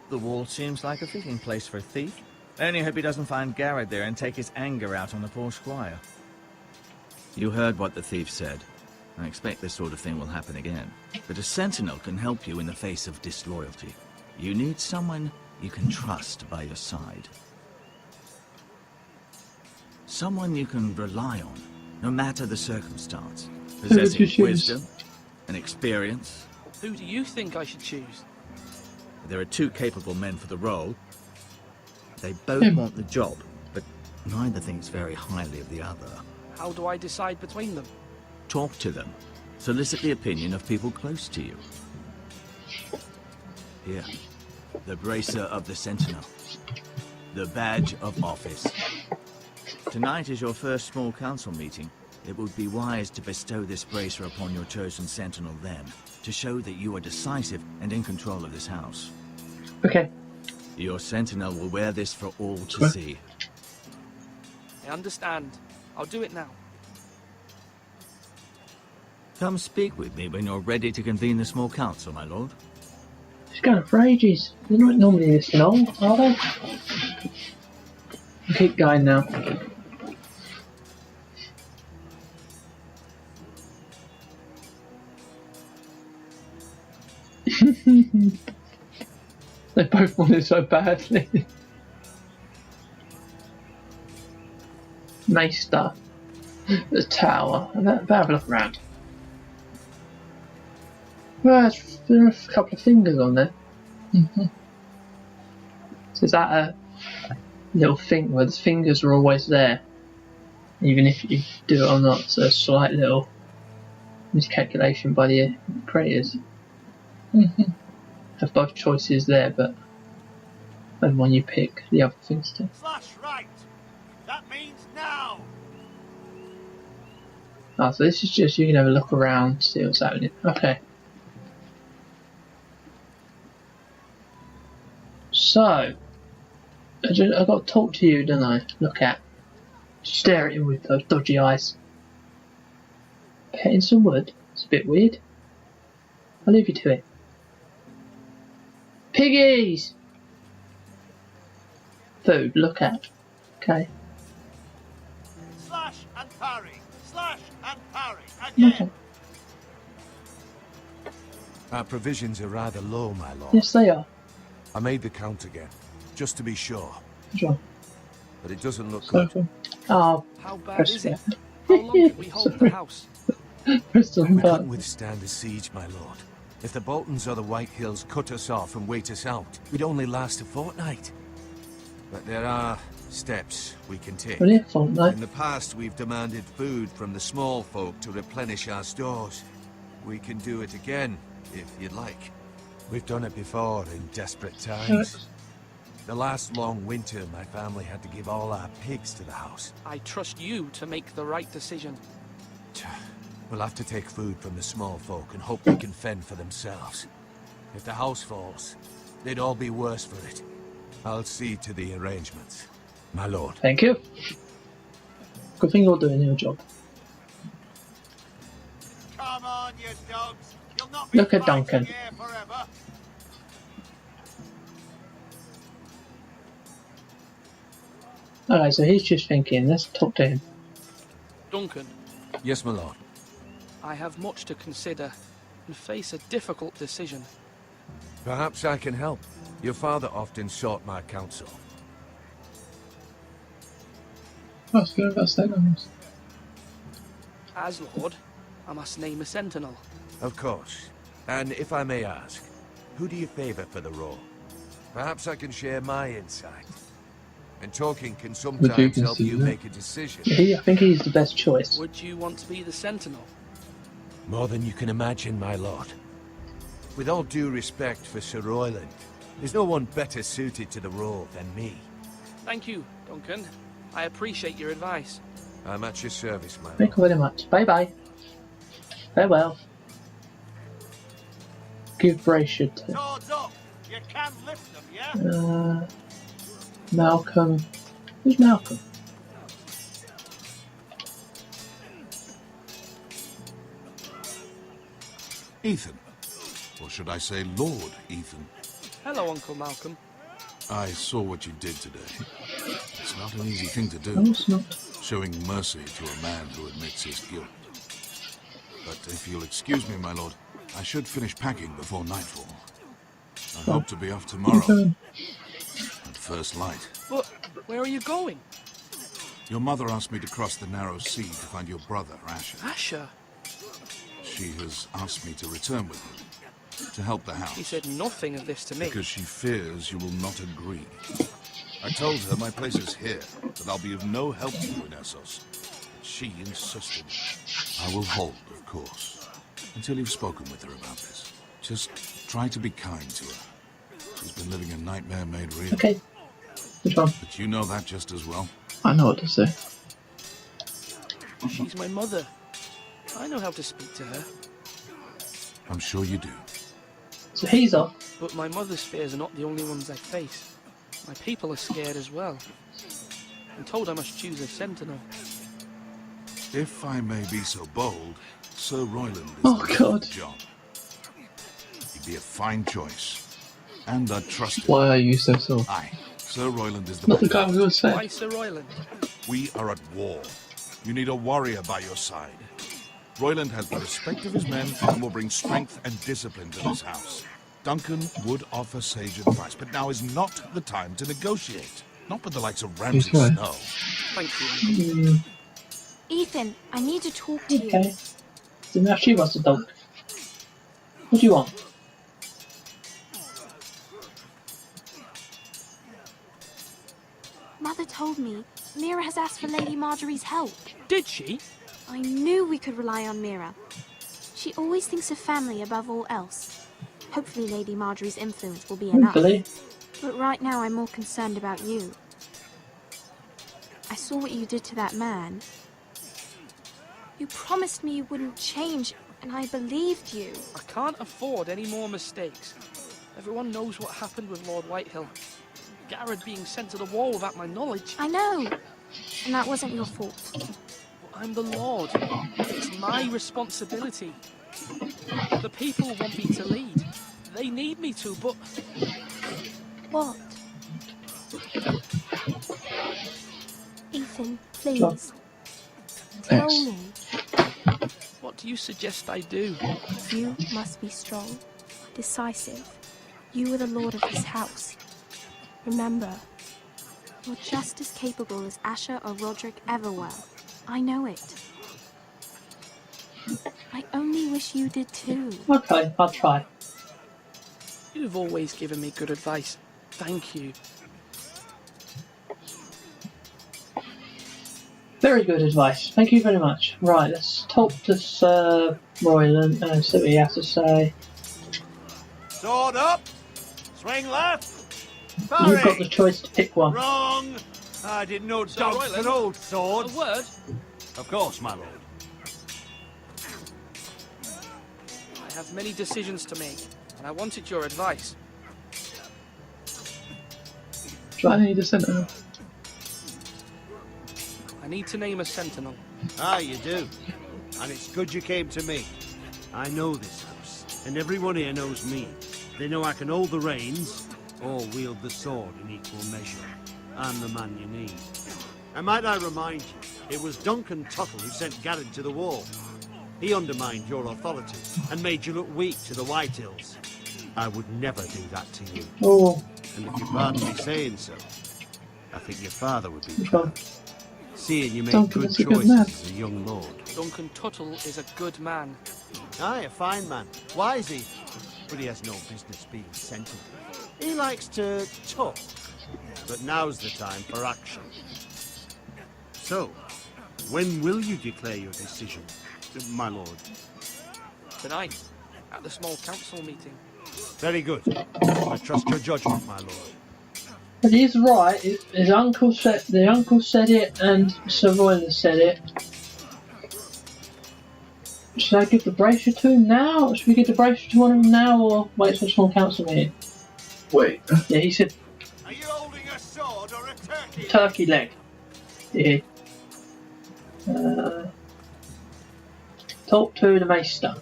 [SPEAKER 3] The wall seems like a fitting place for a thief. I only hope he doesn't find Garrett there and take his anger out on the poor squire. You heard what the thief said. I expect this sort of thing will happen again. But a sentinel can help you in the face of disloyalty. You need someone you can trust by your side. Someone you can rely on, no matter the circumstance. Possessing wisdom and experience.
[SPEAKER 10] Who do you think I should choose?
[SPEAKER 3] There are two capable men for the role. They both want the job, but neither thinks very highly of the other.
[SPEAKER 10] How do I decide between them?
[SPEAKER 3] Talk to them. Solicit the opinion of people close to you. Here, the bracer of the Sentinel. The badge of office. Tonight is your first small council meeting. It would be wise to bestow this bracer upon your chosen Sentinel then, to show that you are decisive and in control of this house.
[SPEAKER 1] Okay.
[SPEAKER 3] Your Sentinel will wear this for all to see.
[SPEAKER 10] I understand. I'll do it now.
[SPEAKER 3] Come speak with me when you're ready to convene the small council, my lord.
[SPEAKER 1] It's going for ages. They're not normally this long, are they? I'll keep going now. They both want it so badly. Maester. The tower. Have a look around. Well, there are a couple of fingers on there. So is that a little thing where the fingers are always there? Even if you do it or not, so a slight little miscalculation by the creators. Have both choices there, but when one you pick, the other things too.
[SPEAKER 7] Slash right. That means now.
[SPEAKER 1] Ah, so this is just you can have a look around, see what's happening. Okay. So, I got to talk to you, don't I? Look at, stare at you with those dodgy eyes. Petting some wood. It's a bit weird. I'll leave you to it. Piggies! Food, look at. Okay.
[SPEAKER 7] Slash and parry. Slash and parry. Again.
[SPEAKER 1] Okay.
[SPEAKER 8] Our provisions are rather low, my lord.
[SPEAKER 1] Yes, they are.
[SPEAKER 8] I made the count again, just to be sure.
[SPEAKER 1] Sure.
[SPEAKER 8] But it doesn't look
[SPEAKER 1] So,
[SPEAKER 8] good.
[SPEAKER 1] oh,
[SPEAKER 10] How bad is it? How long can we hold the house?
[SPEAKER 8] We couldn't withstand a siege, my lord. If the Boltons or the White Hills cut us off and wait us out, we'd only last a fortnight. But there are steps we can take.
[SPEAKER 1] Only a fortnight.
[SPEAKER 8] In the past, we've demanded food from the small folk to replenish our stores. We can do it again, if you'd like. We've done it before in desperate times. The last long winter, my family had to give all our pigs to the house.
[SPEAKER 10] I trust you to make the right decision.
[SPEAKER 8] We'll have to take food from the small folk and hope they can fend for themselves. If the house falls, they'd all be worse for it. I'll see to the arrangements, my lord.
[SPEAKER 1] Thank you. Good thing you're doing your job.
[SPEAKER 7] Come on, you dogs. You'll not be
[SPEAKER 1] Look at Duncan.
[SPEAKER 7] here forever.
[SPEAKER 1] Alright, so he's just thinking. Let's talk to him.
[SPEAKER 10] Duncan,
[SPEAKER 8] Yes, my lord.
[SPEAKER 10] I have much to consider and face a difficult decision.
[SPEAKER 8] Perhaps I can help. Your father often sought my counsel.
[SPEAKER 2] What's good about statements?
[SPEAKER 10] As Lord, I must name a sentinel.
[SPEAKER 8] Of course. And if I may ask, who do you favor for the role? Perhaps I can share my insight. And talking can sometimes help you make a decision.
[SPEAKER 1] I think he's the best choice.
[SPEAKER 10] Would you want to be the sentinel?
[SPEAKER 8] More than you can imagine, my lord. With all due respect for Sir Royland, there's no one better suited to the role than me.
[SPEAKER 10] Thank you, Duncan. I appreciate your advice.
[SPEAKER 8] I'm at your service, my lord.
[SPEAKER 1] Thank you very much. Bye bye. Farewell. Give bracer to
[SPEAKER 7] Swords up. You can lift them, yeah?
[SPEAKER 1] Malcolm. Who's Malcolm?
[SPEAKER 18] Ethan. Or should I say Lord Ethan?
[SPEAKER 10] Hello, Uncle Malcolm.
[SPEAKER 18] I saw what you did today. It's not an easy thing to do.
[SPEAKER 1] No, it's not.
[SPEAKER 18] Showing mercy to a man who admits his guilt. But if you'll excuse me, my lord, I should finish packing before nightfall. I hope to be off tomorrow. At first light.
[SPEAKER 10] But where are you going?
[SPEAKER 18] Your mother asked me to cross the narrow sea to find your brother, Asher.
[SPEAKER 10] Asher?
[SPEAKER 18] She has asked me to return with him. To help the house.
[SPEAKER 10] She said nothing of this to me.
[SPEAKER 18] Because she fears you will not agree. I told her my place is here, that I'll be of no help to you in Essos. But she insisted. I will hold, of course, until you've spoken with her about this. Just try to be kind to her. She's been living a nightmare made real.
[SPEAKER 1] Okay. Which one?
[SPEAKER 18] But you know that just as well.
[SPEAKER 1] I know what to say.
[SPEAKER 10] She's my mother. I know how to speak to her.
[SPEAKER 18] I'm sure you do.
[SPEAKER 1] So he's off.
[SPEAKER 10] But my mother's fears are not the only ones I face. My people are scared as well. I'm told I must choose a sentinel.
[SPEAKER 18] If I may be so bold, Sir Royland is
[SPEAKER 1] Oh, God.
[SPEAKER 18] John. He'd be a fine choice. And I'd trust him.
[SPEAKER 1] Why are you so sore?
[SPEAKER 18] Aye. Sir Royland is the
[SPEAKER 1] Not the
[SPEAKER 18] man.
[SPEAKER 1] guy we were saying.
[SPEAKER 10] Why Sir Royland?
[SPEAKER 18] We are at war. You need a warrior by your side. Royland has the respect of his men and will bring strength and discipline to this house. Duncan would offer sage advice, but now is not the time to negotiate. Not with the likes of Ramsay
[SPEAKER 1] right.
[SPEAKER 18] Snow.
[SPEAKER 10] Thank you.
[SPEAKER 6] Ethan, I need to talk to you.
[SPEAKER 1] Okay. So now she wants to talk. What do you want?
[SPEAKER 6] Mother told me Mira has asked for Lady Marjorie's help.
[SPEAKER 10] Did she?
[SPEAKER 6] I knew we could rely on Mira. She always thinks of family above all else. Hopefully Lady Marjorie's influence will be enough.
[SPEAKER 1] Hopefully.
[SPEAKER 6] But right now I'm more concerned about you. I saw what you did to that man. You promised me you wouldn't change, and I believed you.
[SPEAKER 10] I can't afford any more mistakes. Everyone knows what happened with Lord Whitehill. Garrett being sent to the wall without my knowledge.
[SPEAKER 6] I know. And that wasn't your fault.
[SPEAKER 10] But I'm the Lord. It's my responsibility. The people want me to lead. They need me to, but...
[SPEAKER 6] What? Ethan, please. Tell me.
[SPEAKER 10] What do you suggest I do?
[SPEAKER 6] You must be strong, decisive. You are the lord of this house. Remember, you're just as capable as Asher or Roderick ever were. I know it. I only wish you did too.
[SPEAKER 1] Okay, I'll try.
[SPEAKER 10] You've always given me good advice. Thank you.
[SPEAKER 1] Very good advice. Thank you very much. Right, let's talk to Sir Royland and see what he has to say.
[SPEAKER 7] Sword up! Swing left!
[SPEAKER 1] You've got the choice to pick one.
[SPEAKER 7] Wrong! I didn't know dogs could hold swords.
[SPEAKER 10] A word?
[SPEAKER 7] Of course, my lord.
[SPEAKER 10] I have many decisions to make, and I wanted your advice.
[SPEAKER 1] Do I need a sentinel?
[SPEAKER 10] I need to name a sentinel.
[SPEAKER 7] Ah, you do. And it's good you came to me. I know this house, and everyone here knows me. They know I can hold the reins, or wield the sword in equal measure. I'm the man you need. And might I remind you, it was Duncan Tuttle who sent Garrett to the wall. He undermined your authority, and made you look weak to the Whitehills. I would never do that to you.
[SPEAKER 1] Oh.
[SPEAKER 7] And if you pardon me saying so, I think your father would be proud. Seeing you make
[SPEAKER 1] Duncan
[SPEAKER 7] good
[SPEAKER 1] is a good
[SPEAKER 7] choices
[SPEAKER 1] man.
[SPEAKER 7] as a young lord.
[SPEAKER 10] Duncan Tuttle is a good man.
[SPEAKER 7] Aye, a fine man. Wise he. But he has no business being sentinel. He likes to talk. But now's the time for action. So, when will you declare your decision, my lord?
[SPEAKER 10] Tonight, at the small council meeting.
[SPEAKER 7] Very good. I trust your judgment, my lord.
[SPEAKER 1] But he's right. His uncle said the uncle said it, and Sir Royland said it. Should I give the bracer to him now? Should we give the bracer to one of them now, or wait for the small council meeting? Wait. Yeah, he said.
[SPEAKER 7] Are you holding a sword or a turkey?
[SPEAKER 1] Turkey leg. Yeah. Talk to the maester.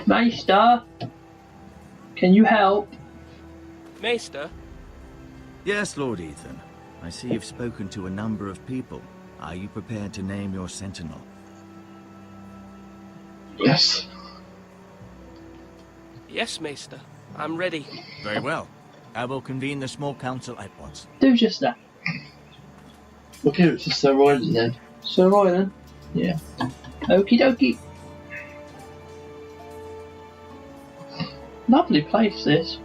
[SPEAKER 1] Maester, can you help?
[SPEAKER 10] Maester?
[SPEAKER 3] Yes, Lord Ethan. I see you've spoken to a number of people. Are you prepared to name your sentinel?
[SPEAKER 2] Yes.
[SPEAKER 10] Yes, Maester. I'm ready.
[SPEAKER 3] Very well. I will convene the small council at once.
[SPEAKER 1] Do just that.
[SPEAKER 2] Okay, it's just Sir Royland then.
[SPEAKER 1] Sir Royland?
[SPEAKER 2] Yeah.
[SPEAKER 1] Okie dokie. Lovely place, this.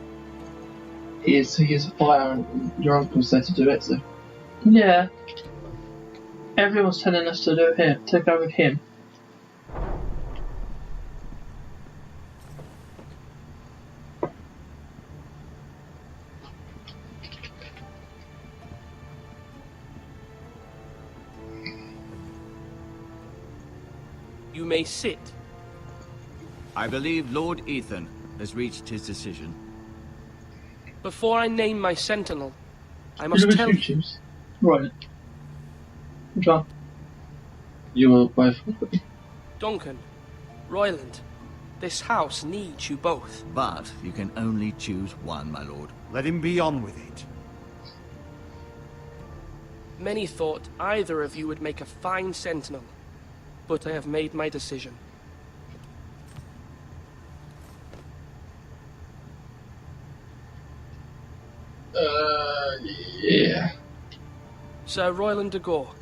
[SPEAKER 2] He is a fire, and your uncle's there to do it, so.
[SPEAKER 1] Yeah. Everyone's telling us to do him, to go with him.
[SPEAKER 10] You may sit.
[SPEAKER 3] I believe Lord Ethan has reached his decision.
[SPEAKER 10] Before I name my sentinel, I must tell you...
[SPEAKER 1] Right. Which one?
[SPEAKER 2] You will both.
[SPEAKER 10] Duncan, Royland, this house needs you both.
[SPEAKER 3] But you can only choose one, my lord.
[SPEAKER 7] Let him be on with it.
[SPEAKER 10] Many thought either of you would make a fine sentinel, but I have made my decision.
[SPEAKER 2] Yeah.
[SPEAKER 10] Sir Royland de Gore,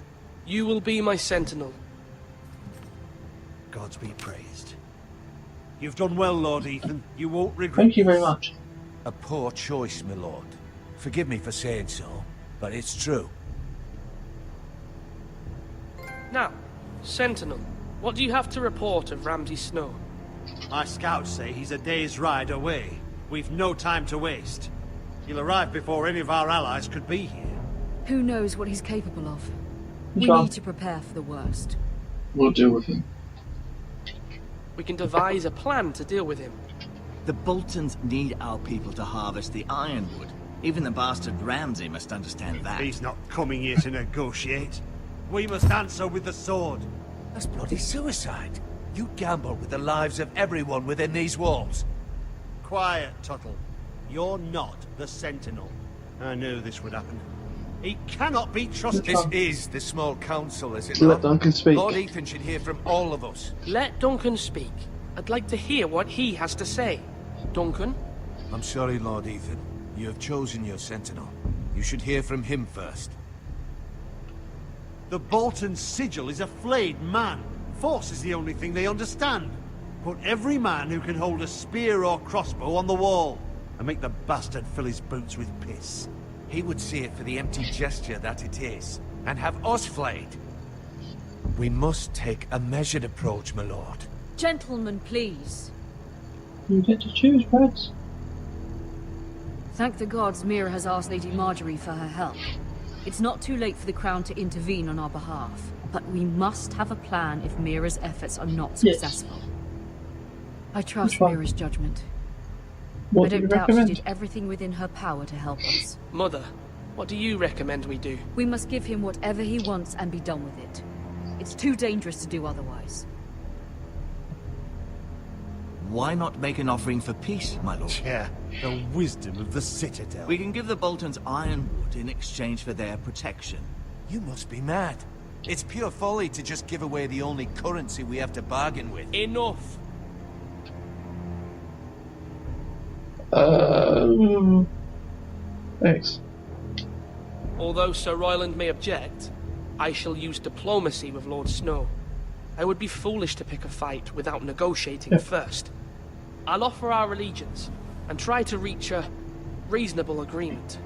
[SPEAKER 10] you will be my sentinel.
[SPEAKER 7] Gods be praised. You've done well, Lord Ethan. You won't regret.
[SPEAKER 1] Thank you very much.
[SPEAKER 8] A poor choice, my lord. Forgive me for saying so, but it's true.
[SPEAKER 10] Now, Sentinel, what do you have to report of Ramsay Snow?
[SPEAKER 7] My scouts say he's a day's ride away. We've no time to waste. He'll arrive before any of our allies could be here.
[SPEAKER 13] Who knows what he's capable of? We
[SPEAKER 1] Sure.
[SPEAKER 13] need to prepare for the worst.
[SPEAKER 2] We'll deal with him.
[SPEAKER 10] We can devise a plan to deal with him.
[SPEAKER 3] The Boltons need our people to harvest the ironwood. Even the bastard Ramsay must understand that.
[SPEAKER 7] He's not coming here to negotiate. We must answer with the sword.
[SPEAKER 8] That's bloody suicide. You gamble with the lives of everyone within these walls.
[SPEAKER 7] Quiet, Tuttle. You're not the Sentinel. I knew this would happen. He cannot be trusted.
[SPEAKER 8] This is the small council, is it
[SPEAKER 2] Let
[SPEAKER 8] not?
[SPEAKER 2] Duncan speak.
[SPEAKER 8] Lord Ethan should hear from all of us.
[SPEAKER 10] Let Duncan speak. I'd like to hear what he has to say. Duncan?
[SPEAKER 8] I'm sorry, Lord Ethan. You have chosen your sentinel. You should hear from him first.
[SPEAKER 7] The Bolton sigil is a flayed man. Force is the only thing they understand. Put every man who can hold a spear or crossbow on the wall, and make the bastard fill his boots with piss.
[SPEAKER 8] He would see it for the empty gesture that it is, and have us flayed. We must take a measured approach, my lord.
[SPEAKER 13] Gentlemen, please.
[SPEAKER 1] You get to choose, Reds.
[SPEAKER 13] Thank the gods Mira has asked Lady Marjorie for her help. It's not too late for the Crown to intervene on our behalf, but we must have a plan if Mira's efforts are not successful. I trust Mira's judgment.
[SPEAKER 1] What
[SPEAKER 13] I
[SPEAKER 1] do you
[SPEAKER 13] don't doubt she
[SPEAKER 1] recommend?
[SPEAKER 13] did everything within her power to help us.
[SPEAKER 10] Mother, what do you recommend we do?
[SPEAKER 13] We must give him whatever he wants and be done with it. It's too dangerous to do otherwise.
[SPEAKER 3] Why not make an offering for peace, my lord?
[SPEAKER 7] Yeah, the wisdom of the Citadel.
[SPEAKER 3] We can give the Boltons ironwood in exchange for their protection.
[SPEAKER 8] You must be mad. It's pure folly to just give away the only currency we have to bargain with.
[SPEAKER 10] Enough!
[SPEAKER 2] Thanks.
[SPEAKER 10] Although Sir Royland may object, I shall use diplomacy with Lord Snow. I would be foolish to pick a fight without negotiating first. I'll offer our allegiance, and try to reach a reasonable agreement.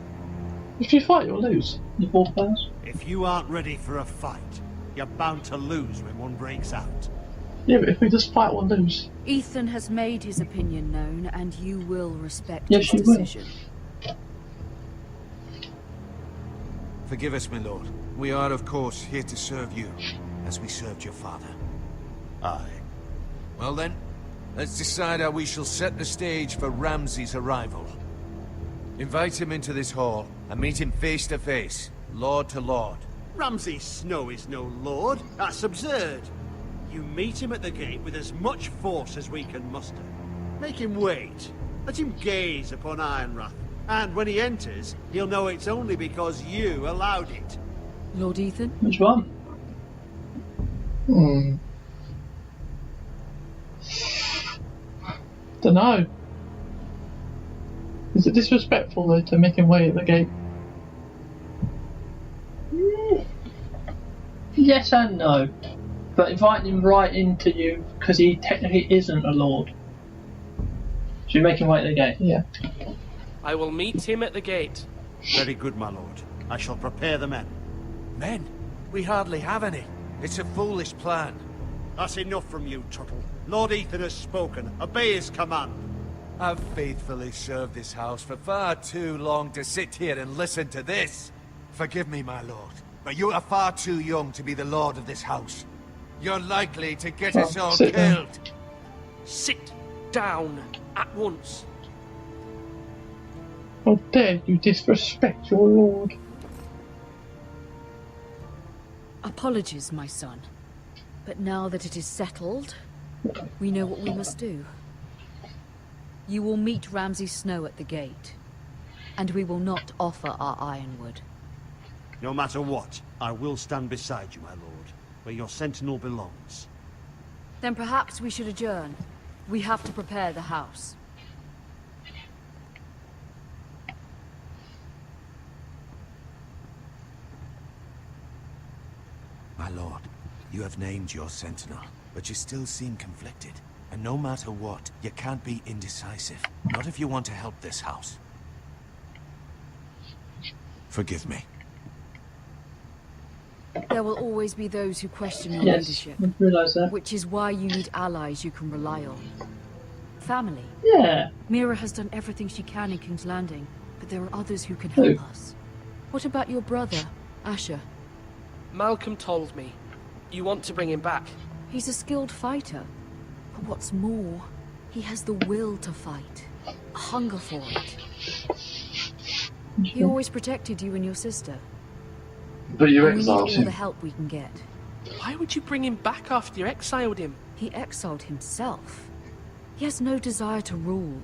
[SPEAKER 2] If you fight, you'll lose.
[SPEAKER 1] The 4 players.
[SPEAKER 7] If you aren't ready for a fight, you're bound to lose when one breaks out.
[SPEAKER 2] Yeah, but if we just fight, we'll lose.
[SPEAKER 13] Ethan has made his opinion known, and you will respect
[SPEAKER 1] Yes,
[SPEAKER 13] his
[SPEAKER 1] you will.
[SPEAKER 13] decision.
[SPEAKER 8] Forgive us, my lord. We are, of course, here to serve you, as we served your father.
[SPEAKER 7] Aye.
[SPEAKER 8] Well then, let's decide how we shall set the stage for Ramsay's arrival. Invite him into this hall, and meet him face to face, lord to lord.
[SPEAKER 7] Ramsay Snow is no lord. That's absurd. You meet him at the gate with as much force as we can muster. Make him wait. Let him gaze upon Ironrath. And when he enters, he'll know it's only because you allowed it.
[SPEAKER 13] Lord Ethan?
[SPEAKER 1] Which one?
[SPEAKER 2] Dunno. Is it disrespectful though to make him wait at the gate?
[SPEAKER 1] Yes and no. But inviting him right into you because he technically isn't a lord. So you make him wait at the gate?
[SPEAKER 2] Yeah.
[SPEAKER 10] I will meet him at the gate.
[SPEAKER 7] Very good, my lord. I shall prepare the men.
[SPEAKER 8] Men? We hardly have any. It's a foolish plan.
[SPEAKER 7] That's enough from you, Tuttle. Lord Ethan has spoken. Obey his command.
[SPEAKER 8] I've faithfully served this house for far too long to sit here and listen to this. Forgive me, my lord, but you are far too young to be the lord of this house. You're likely to get us all
[SPEAKER 2] sit down.
[SPEAKER 8] killed.
[SPEAKER 10] Sit down at once.
[SPEAKER 2] How dare you disrespect your lord?
[SPEAKER 13] Apologies, my son. But now that it is settled, we know what we must do. You will meet Ramsay Snow at the gate, and we will not offer our ironwood.
[SPEAKER 7] No matter what, I will stand beside you, my lord, where your sentinel belongs.
[SPEAKER 13] Then perhaps we should adjourn. We have to prepare the house.
[SPEAKER 8] My lord, you have named your sentinel, but you still seem conflicted. And no matter what, you can't be indecisive. Not if you want to help this house. Forgive me.
[SPEAKER 13] There will always be those who question your
[SPEAKER 1] Yes,
[SPEAKER 13] leadership.
[SPEAKER 1] I realise that.
[SPEAKER 13] Which is why you need allies you can rely on. Family.
[SPEAKER 1] Yeah.
[SPEAKER 13] Mira has done everything she can in King's Landing, but there are others who can help
[SPEAKER 1] Who?
[SPEAKER 13] us. What about your brother, Asher?
[SPEAKER 10] Malcolm told me. You want to bring him back.
[SPEAKER 13] He's a skilled fighter. But what's more, he has the will to fight. A hunger for it. He always protected you and your sister.
[SPEAKER 1] But you
[SPEAKER 13] And we need
[SPEAKER 1] exiled
[SPEAKER 13] all
[SPEAKER 1] him.
[SPEAKER 13] the help we can get.
[SPEAKER 10] Why would you bring him back after you exiled him?
[SPEAKER 13] He exiled himself. He has no desire to rule.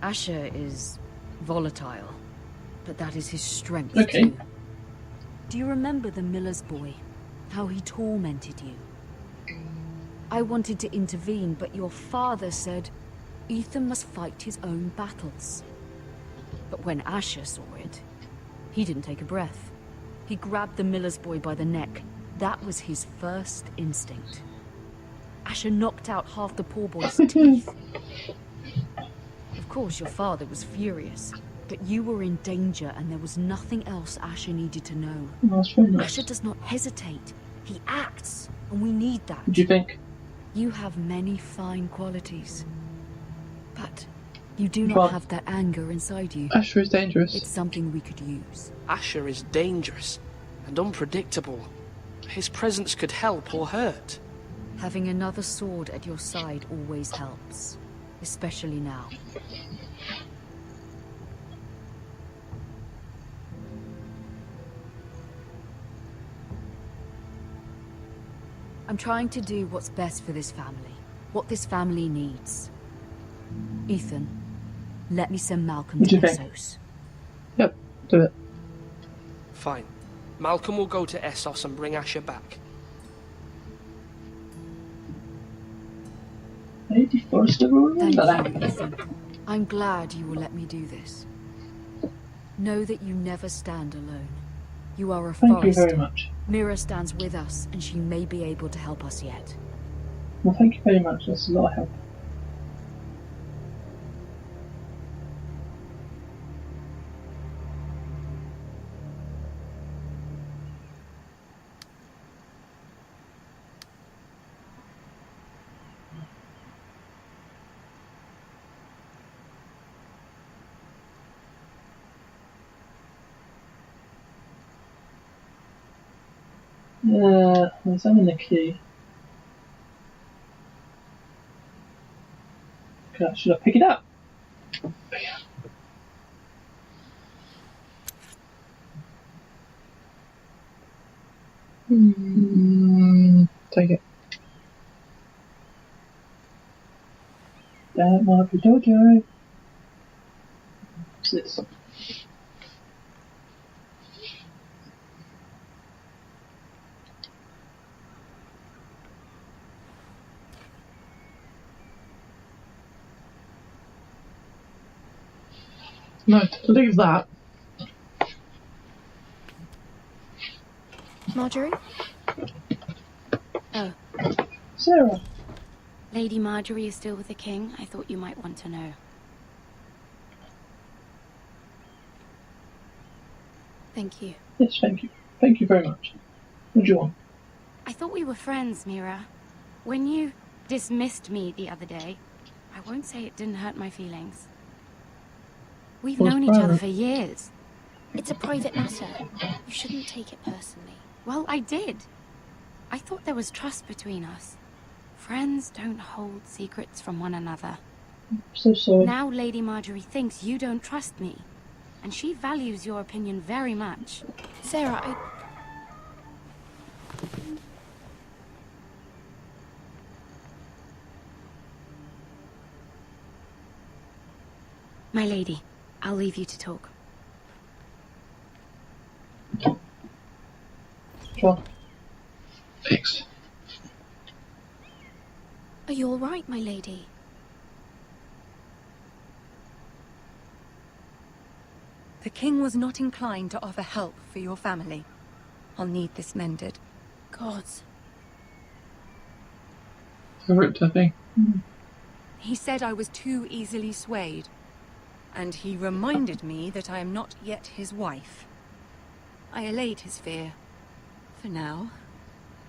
[SPEAKER 13] Asher is volatile, but that is his strength
[SPEAKER 1] Okay.
[SPEAKER 13] too. Do you remember the miller's boy? How he tormented you? I wanted to intervene, but your father said Ethan must fight his own battles. But when Asher saw it, he didn't take a breath. He grabbed the miller's boy by the neck. That was his first instinct. Asher knocked out half the poor boy's teeth. Of course, your father was furious, but you were in danger and there was nothing else Asher needed to know.
[SPEAKER 1] That's very nice.
[SPEAKER 13] Asher does not hesitate. He acts, and we need that.
[SPEAKER 1] What do you think?
[SPEAKER 13] You have many fine qualities, but you do
[SPEAKER 1] Well,
[SPEAKER 13] not have that anger inside you.
[SPEAKER 2] Asher is dangerous.
[SPEAKER 13] It's something we could use.
[SPEAKER 10] Asher is dangerous and unpredictable. His presence could help or hurt.
[SPEAKER 13] Having another sword at your side always helps, especially now. I'm trying to do what's best for this family, what this family needs. Ethan, let me send Malcolm
[SPEAKER 1] What do
[SPEAKER 13] to
[SPEAKER 1] you think?
[SPEAKER 13] Essos.
[SPEAKER 2] Yep, do it.
[SPEAKER 10] Fine. Malcolm will go to Essos and bring Asher back.
[SPEAKER 1] Lady Forrester will
[SPEAKER 13] Thank
[SPEAKER 1] remember
[SPEAKER 13] you,
[SPEAKER 1] that.
[SPEAKER 13] Ethan. I'm glad you will let me do this. Know that you never stand alone. You are a
[SPEAKER 1] Thank you
[SPEAKER 13] forester.
[SPEAKER 1] very much.
[SPEAKER 13] Mira stands with us, and she may be able to help us yet.
[SPEAKER 1] Well, thank you very much. That's a lot of help. Examine the key. Okay, should I pick it up?
[SPEAKER 2] Take it. That might be dodgy. What's this? No, leave that.
[SPEAKER 6] Marjorie? Oh.
[SPEAKER 2] Sarah.
[SPEAKER 16] Lady Marjorie is still with the king. I thought you might want to know.
[SPEAKER 6] Thank you.
[SPEAKER 2] Yes, thank you. Thank you very much. What do you want?
[SPEAKER 16] I thought we were friends, Mira. When you dismissed me the other day, I won't say it didn't hurt my feelings. We've known each other for years.
[SPEAKER 6] It's a private matter. You shouldn't take it personally.
[SPEAKER 16] Well, I did. I thought there was trust between us. Friends don't hold secrets from one another.
[SPEAKER 2] So sorry.
[SPEAKER 16] Now Lady Marjorie thinks you don't trust me. And she values your opinion very much.
[SPEAKER 6] Sarah,
[SPEAKER 16] My lady, I'll leave you to talk.
[SPEAKER 2] Sure. Thanks.
[SPEAKER 6] Are you all right, my lady?
[SPEAKER 16] The king was not inclined to offer help for your family. I'll need this mended.
[SPEAKER 6] Gods.
[SPEAKER 2] Ripped, I think.
[SPEAKER 16] He said I was too easily swayed. And he reminded me that I am not yet his wife. I allayed his fear. For now.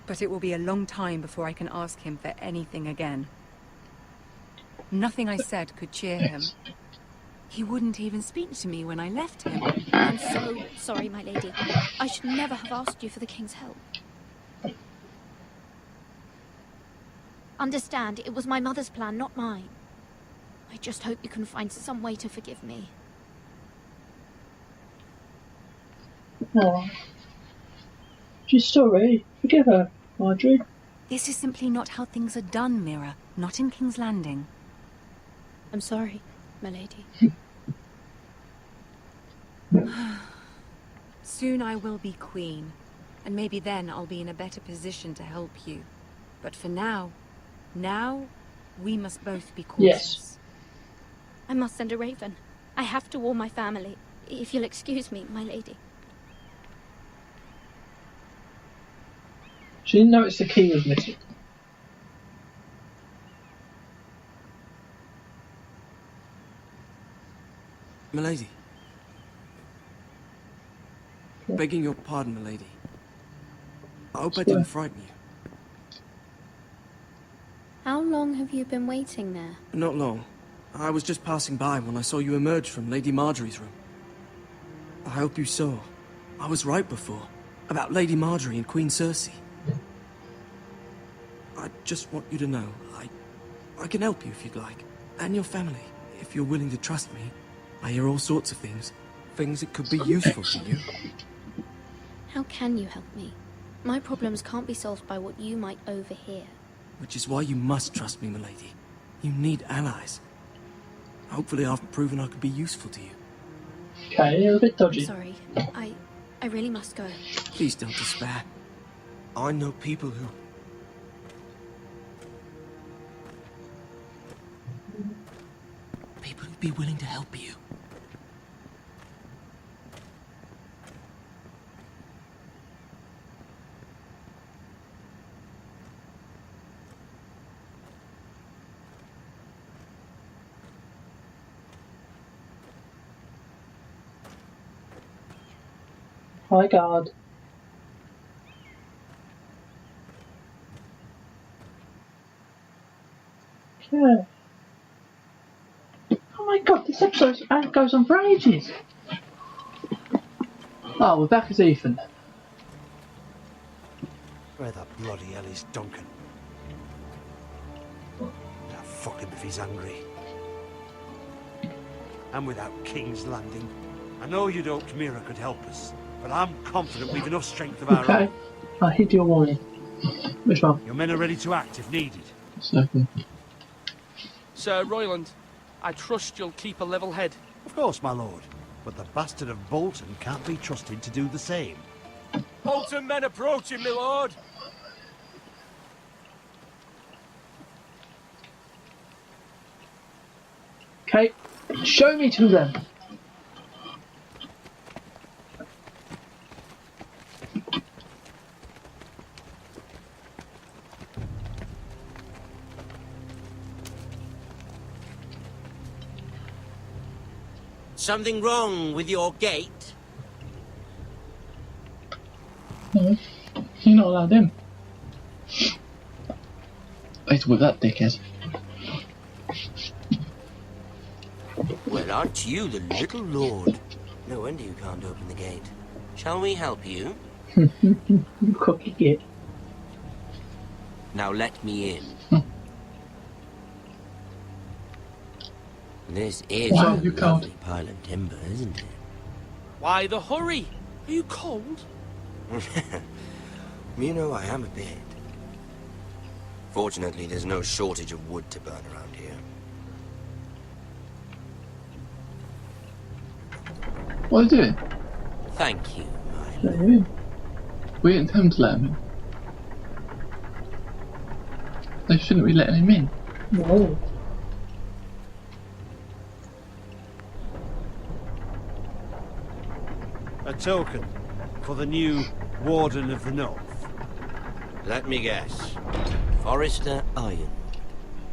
[SPEAKER 16] But it will be a long time before I can ask him for anything again. Nothing I said could cheer him. He wouldn't even speak to me when I left him.
[SPEAKER 6] I'm so sorry, my lady. I should never have asked you for the king's help. Understand, it was my mother's plan, not mine. I just hope you can find some way to forgive me.
[SPEAKER 2] Oh. She's sorry. Forgive her, Marjorie.
[SPEAKER 16] This is simply not how things are done, Mira. Not in King's Landing.
[SPEAKER 6] I'm sorry, my lady.
[SPEAKER 16] Soon I will be queen, and maybe then I'll be in a better position to help you. But for now, we must both be cautious.
[SPEAKER 2] Yes.
[SPEAKER 6] I must send a raven. I have to warn my family. If you'll excuse me, my lady.
[SPEAKER 2] She didn't notice the key was missing.
[SPEAKER 4] Milady. Begging your pardon, milady. I hope I didn't frighten you.
[SPEAKER 6] How long have you been waiting there?
[SPEAKER 4] Not long. I was just passing by when I saw you emerge from Lady Marjorie's room. I hope you saw. I was right before. About Lady Marjorie and Queen Cersei. I just want you to know, I can help you if you'd like. And your family, if you're willing to trust me. I hear all sorts of things. Things that could be useful to you.
[SPEAKER 6] How can you help me? My problems can't be solved by what you might overhear.
[SPEAKER 4] Which is why you must trust me, milady. You need allies. Hopefully I've proven I could be useful to you.
[SPEAKER 2] Okay, you're a bit dodgy.
[SPEAKER 6] I'm sorry. I really must go.
[SPEAKER 4] Please don't despair. I know people who... People who'd be willing to help you.
[SPEAKER 2] Hi, guard. Okay. Oh my god, this episode goes on for ages. Oh, we're back as Ethan.
[SPEAKER 7] Where the bloody hell is Duncan? Ah, fuck him if he's angry. And without King's Landing. I know you'd hoped Mira could help us, but I'm confident we've enough strength of our own.
[SPEAKER 2] Okay, I heed your warning.
[SPEAKER 1] Which one?
[SPEAKER 7] Your men are ready to act if needed.
[SPEAKER 1] Second.
[SPEAKER 10] Sir Royland, I trust you'll keep a level head.
[SPEAKER 7] Of course, my lord. But the bastard of Bolton can't be trusted to do the same.
[SPEAKER 4] Bolton men approaching, my lord.
[SPEAKER 1] Okay, show me to them.
[SPEAKER 17] Something wrong with your gate?
[SPEAKER 2] No, you're not allowed in. It's with that dickhead.
[SPEAKER 17] Well, aren't you the little lord? No wonder you can't open the gate. Shall we help you?
[SPEAKER 1] Cookie git.
[SPEAKER 17] Now let me in. This is
[SPEAKER 2] Why
[SPEAKER 17] a
[SPEAKER 2] are you
[SPEAKER 17] lovely
[SPEAKER 2] cold?
[SPEAKER 17] pile of timber, isn't it?
[SPEAKER 10] Why the hurry? Are you cold?
[SPEAKER 17] You know, I am a bit. Fortunately, there's no shortage of wood to burn around here.
[SPEAKER 2] What are they doing?
[SPEAKER 17] Thank you.
[SPEAKER 2] Let him in. We didn't tell him to let him in. They shouldn't be letting him in.
[SPEAKER 1] No.
[SPEAKER 7] A token for the new Warden of the North.
[SPEAKER 17] Let me guess. Forrester Iron.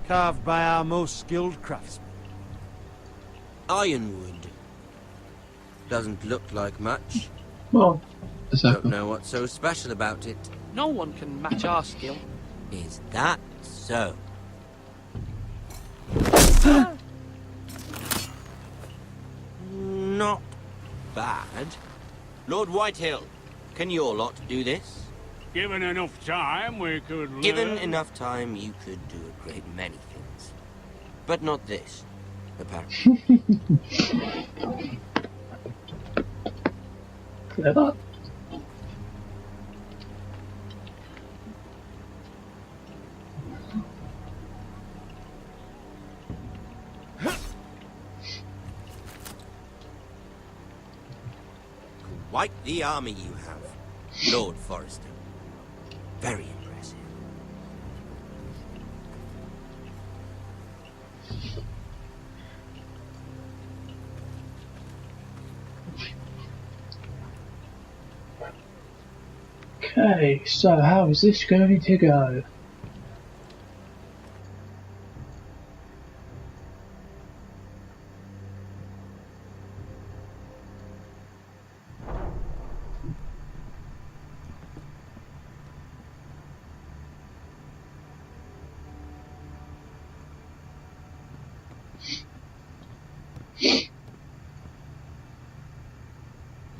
[SPEAKER 7] Carved by our most skilled craftsmen.
[SPEAKER 17] Ironwood. Doesn't look like much.
[SPEAKER 1] Well,
[SPEAKER 17] don't know what's so special about it.
[SPEAKER 10] No one can match our skill.
[SPEAKER 17] Is that so? Not bad. Lord Whitehill, can your lot do this?
[SPEAKER 11] Given enough time, we could learn.
[SPEAKER 17] Given enough time, you could do a great many things. But not this, apparently.
[SPEAKER 1] Clever.
[SPEAKER 17] Quite the army you have, Lord Forrester. Very impressive.
[SPEAKER 1] Okay, so how is this going to go?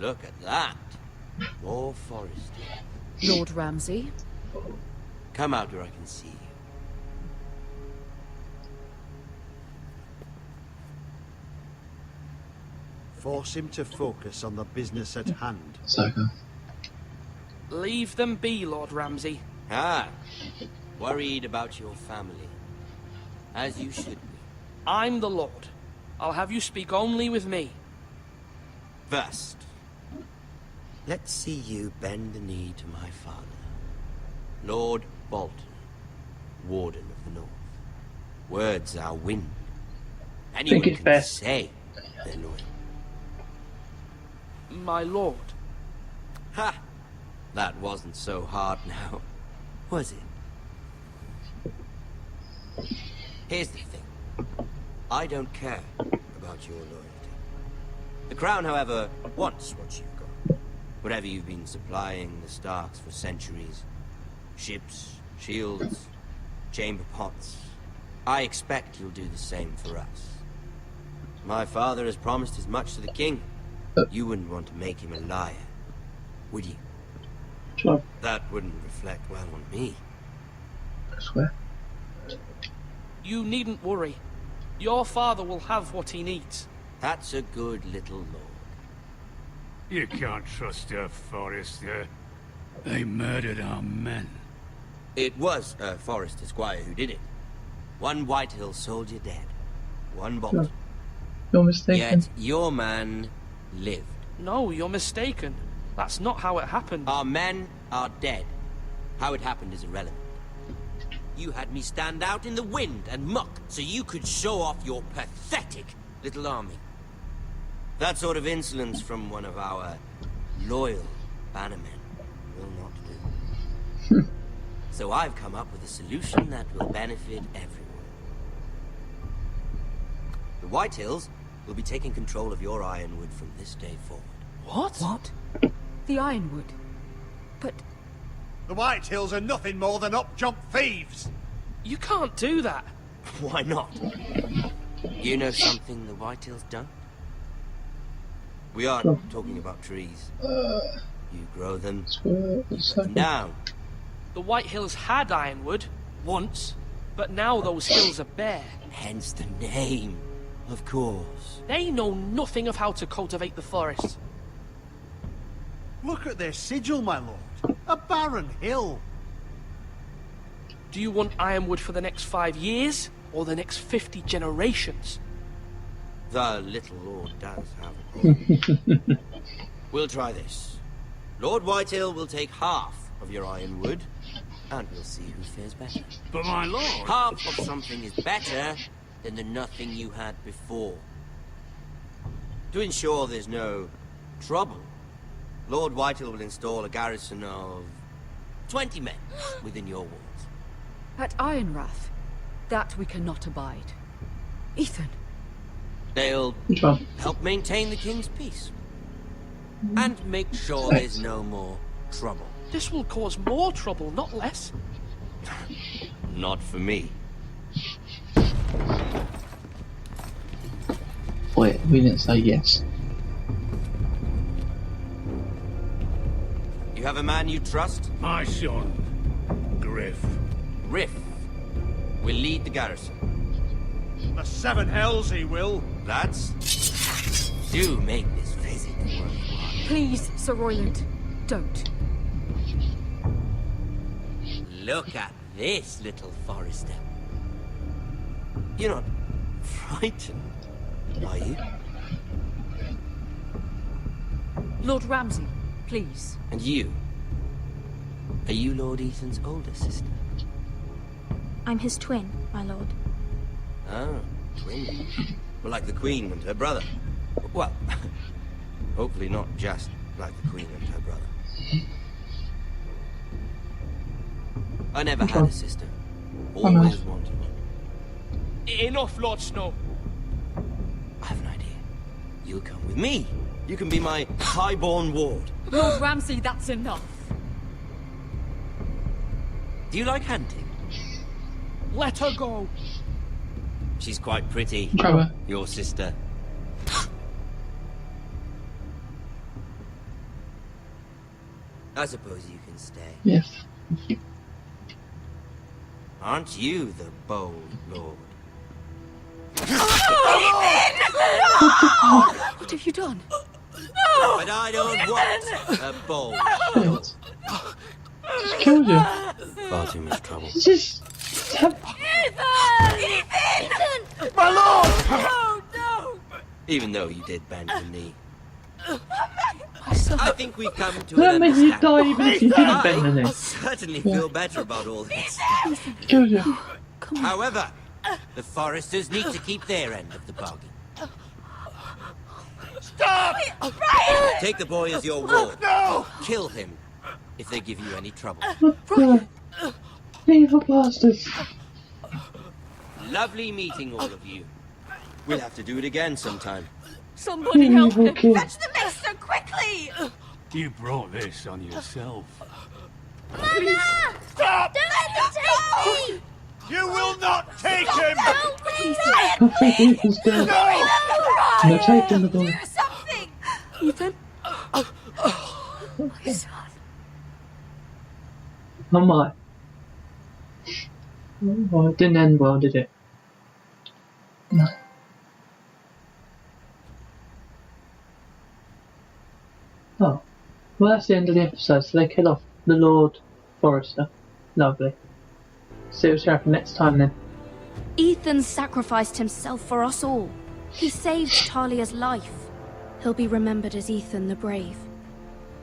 [SPEAKER 17] Look at that. More Forrester.
[SPEAKER 5] Lord Ramsay?
[SPEAKER 17] Come out where I can see you.
[SPEAKER 7] Force him to focus on the business at hand.
[SPEAKER 2] Psycho.
[SPEAKER 10] Leave them be, Lord Ramsay.
[SPEAKER 17] Ah, worried about your family. As you should be.
[SPEAKER 10] I'm the Lord. I'll have you speak only with me.
[SPEAKER 17] First, let's see you bend the knee to my father, Lord Bolton, Warden of the North. Words are wind. Anyone
[SPEAKER 1] it's
[SPEAKER 17] can
[SPEAKER 1] best.
[SPEAKER 17] say they're loyal.
[SPEAKER 10] My lord.
[SPEAKER 17] Ha! That wasn't so hard now, was it? Here's the thing. I don't care about your loyalty. The Crown, however, wants what you've got. Whatever you've been supplying the Starks for centuries. Ships, shields, chamber pots. I expect you'll do the same for us. My father has promised as much to the king. You wouldn't want to make him a liar, would you?
[SPEAKER 1] Sure.
[SPEAKER 17] That wouldn't reflect well on me.
[SPEAKER 1] I swear.
[SPEAKER 10] You needn't worry. Your father will have what he needs.
[SPEAKER 17] That's a good little lord.
[SPEAKER 11] You can't trust her, Forrester. They murdered our men.
[SPEAKER 17] It was a Forrester squire who did it. One Whitehill soldier dead. One bolt.
[SPEAKER 1] No, you're mistaken.
[SPEAKER 17] Yet your man lived.
[SPEAKER 10] No, you're mistaken. That's not how it happened.
[SPEAKER 17] Our men are dead. How it happened is irrelevant. You had me stand out in the wind and muck so you could show off your pathetic little army. That sort of insolence from one of our loyal bannermen will not do. So I've come up with a solution that will benefit everyone. The Whitehills will be taking control of your Ironwood from this day forward.
[SPEAKER 10] What?
[SPEAKER 13] What? The Ironwood? But...
[SPEAKER 7] The Whitehills are nothing more than up-jump thieves!
[SPEAKER 10] You can't do that.
[SPEAKER 17] Why not? You know something the Whitehills don't? We are talking about trees. You grow them, you cut them down.
[SPEAKER 10] The White Hills had Ironwood, once, but now those hills are bare.
[SPEAKER 17] Hence the name, of course.
[SPEAKER 10] They know nothing of how to cultivate the forest.
[SPEAKER 7] Look at their sigil, my lord. A barren hill.
[SPEAKER 10] Do you want Ironwood for the next 5 years, or the next 50 generations?
[SPEAKER 17] The little lord does have a We'll try this. Lord Whitehill will take half of your Ironwood, and we'll see who fares better.
[SPEAKER 11] But my lord...
[SPEAKER 17] Half of something is better than the nothing you had before. To ensure there's no trouble, Lord Whitehill will install a garrison of 20 men within your walls.
[SPEAKER 13] At Ironrath? That we cannot abide. Ethan.
[SPEAKER 17] They'll help maintain the king's peace. And make sure there's no more trouble.
[SPEAKER 10] This will cause more trouble, not less.
[SPEAKER 17] Not for me.
[SPEAKER 2] Wait, we didn't say yes.
[SPEAKER 17] You have a man you trust?
[SPEAKER 11] My son, Griff.
[SPEAKER 17] Griff will lead the garrison.
[SPEAKER 7] The seven hells he will.
[SPEAKER 17] Lads, do make this visit worthwhile.
[SPEAKER 13] Please, Sir Royland, don't.
[SPEAKER 17] Look at this, little Forrester. You're not frightened, are you?
[SPEAKER 13] Lord Ramsay, please.
[SPEAKER 17] And you? Are you Lord Ethan's older sister?
[SPEAKER 6] I'm his twin, my lord.
[SPEAKER 17] Oh, twin. Well, like the Queen and her brother. Well, hopefully not just like the Queen and her brother. I never had a sister. Always wanted one.
[SPEAKER 10] Enough, Lord Snow.
[SPEAKER 17] I have an idea. You'll come with me. You can be my highborn ward.
[SPEAKER 13] Lord Ramsay, that's enough.
[SPEAKER 17] Do you like hunting?
[SPEAKER 10] Let her go.
[SPEAKER 17] She's quite pretty. Your sister. I suppose you can stay.
[SPEAKER 2] Yes.
[SPEAKER 17] Aren't you the bold lord?
[SPEAKER 13] What have you done?
[SPEAKER 17] But I don't want a bold lord.
[SPEAKER 2] Killed you.
[SPEAKER 17] Far too much trouble.
[SPEAKER 2] Just...
[SPEAKER 9] Ethan!
[SPEAKER 7] My lord!
[SPEAKER 9] No, no!
[SPEAKER 17] Even though you did bend the knee.
[SPEAKER 13] My son.
[SPEAKER 17] I think we've come to
[SPEAKER 2] That
[SPEAKER 17] an
[SPEAKER 2] means you
[SPEAKER 17] understanding.
[SPEAKER 2] die even if you didn't bend the knee.
[SPEAKER 17] I certainly feel better about all this.
[SPEAKER 2] Killed you.
[SPEAKER 17] However, the Foresters need to keep their end of the bargain.
[SPEAKER 7] Stop!
[SPEAKER 17] Take the boy as your ward.
[SPEAKER 7] No!
[SPEAKER 17] Kill him if they give you any trouble.
[SPEAKER 2] Evil bastards.
[SPEAKER 17] Lovely meeting all of you. We'll have to do it again sometime.
[SPEAKER 13] Somebody help him.
[SPEAKER 9] Fetch the maester, quickly!
[SPEAKER 11] You brought this on yourself.
[SPEAKER 9] Mama!
[SPEAKER 7] Stop!
[SPEAKER 9] Don't let him take me!
[SPEAKER 7] You will not take him!
[SPEAKER 9] No, please!
[SPEAKER 2] I think Ethan's dead.
[SPEAKER 7] No!
[SPEAKER 2] They're taking the boy.
[SPEAKER 9] Do something!
[SPEAKER 13] Ethan?
[SPEAKER 9] My son.
[SPEAKER 2] Oh my. Oh, it didn't end well, did it? No. Oh. Well, that's the end of the episode. So they kill off the Lord Forrester. Lovely.
[SPEAKER 1] See what's going to happen next time then.
[SPEAKER 6] Ethan sacrificed himself for us all. He saved Talia's life. He'll be remembered as Ethan the Brave.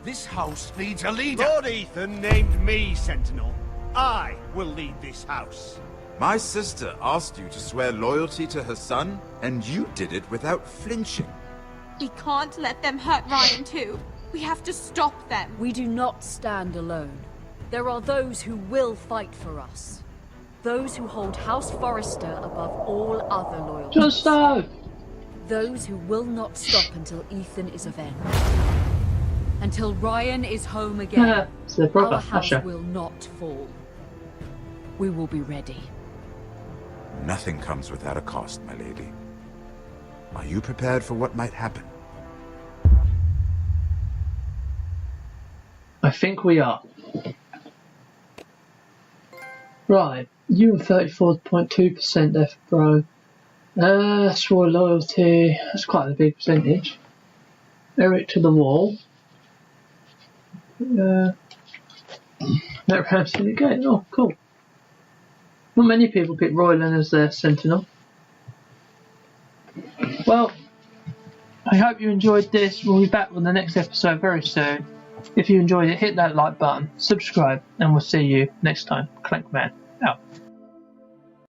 [SPEAKER 8] This house needs a leader.
[SPEAKER 7] Lord Ethan named me Sentinel. I will lead this house.
[SPEAKER 14] My sister asked you to swear loyalty to her son, and you did it without flinching.
[SPEAKER 19] We can't let them hurt Ryan too. We have to stop them.
[SPEAKER 13] We do not stand alone. There are those who will fight for us. Those who hold House Forrester above all other loyalties.
[SPEAKER 1] Jon Snow!
[SPEAKER 13] Those who will not stop until Ethan is avenged. Until Ryan is home again.
[SPEAKER 1] It's their brother,
[SPEAKER 13] our house
[SPEAKER 1] Asher.
[SPEAKER 13] will not fall. We will be ready.
[SPEAKER 14] Nothing comes without a cost, my lady. Are you prepared for what might happen?
[SPEAKER 1] I think we are. Right, you were 34.2% there, bro. Swore loyalty, that's quite a big percentage. Eric to the wall. Let Ramsay again. Oh, cool. Not many people pick Royland as their sentinel. Well, I hope you enjoyed this. We'll be back with the next episode very soon. If you enjoyed it, hit that like button, subscribe, and we'll see you next time. Clankman out.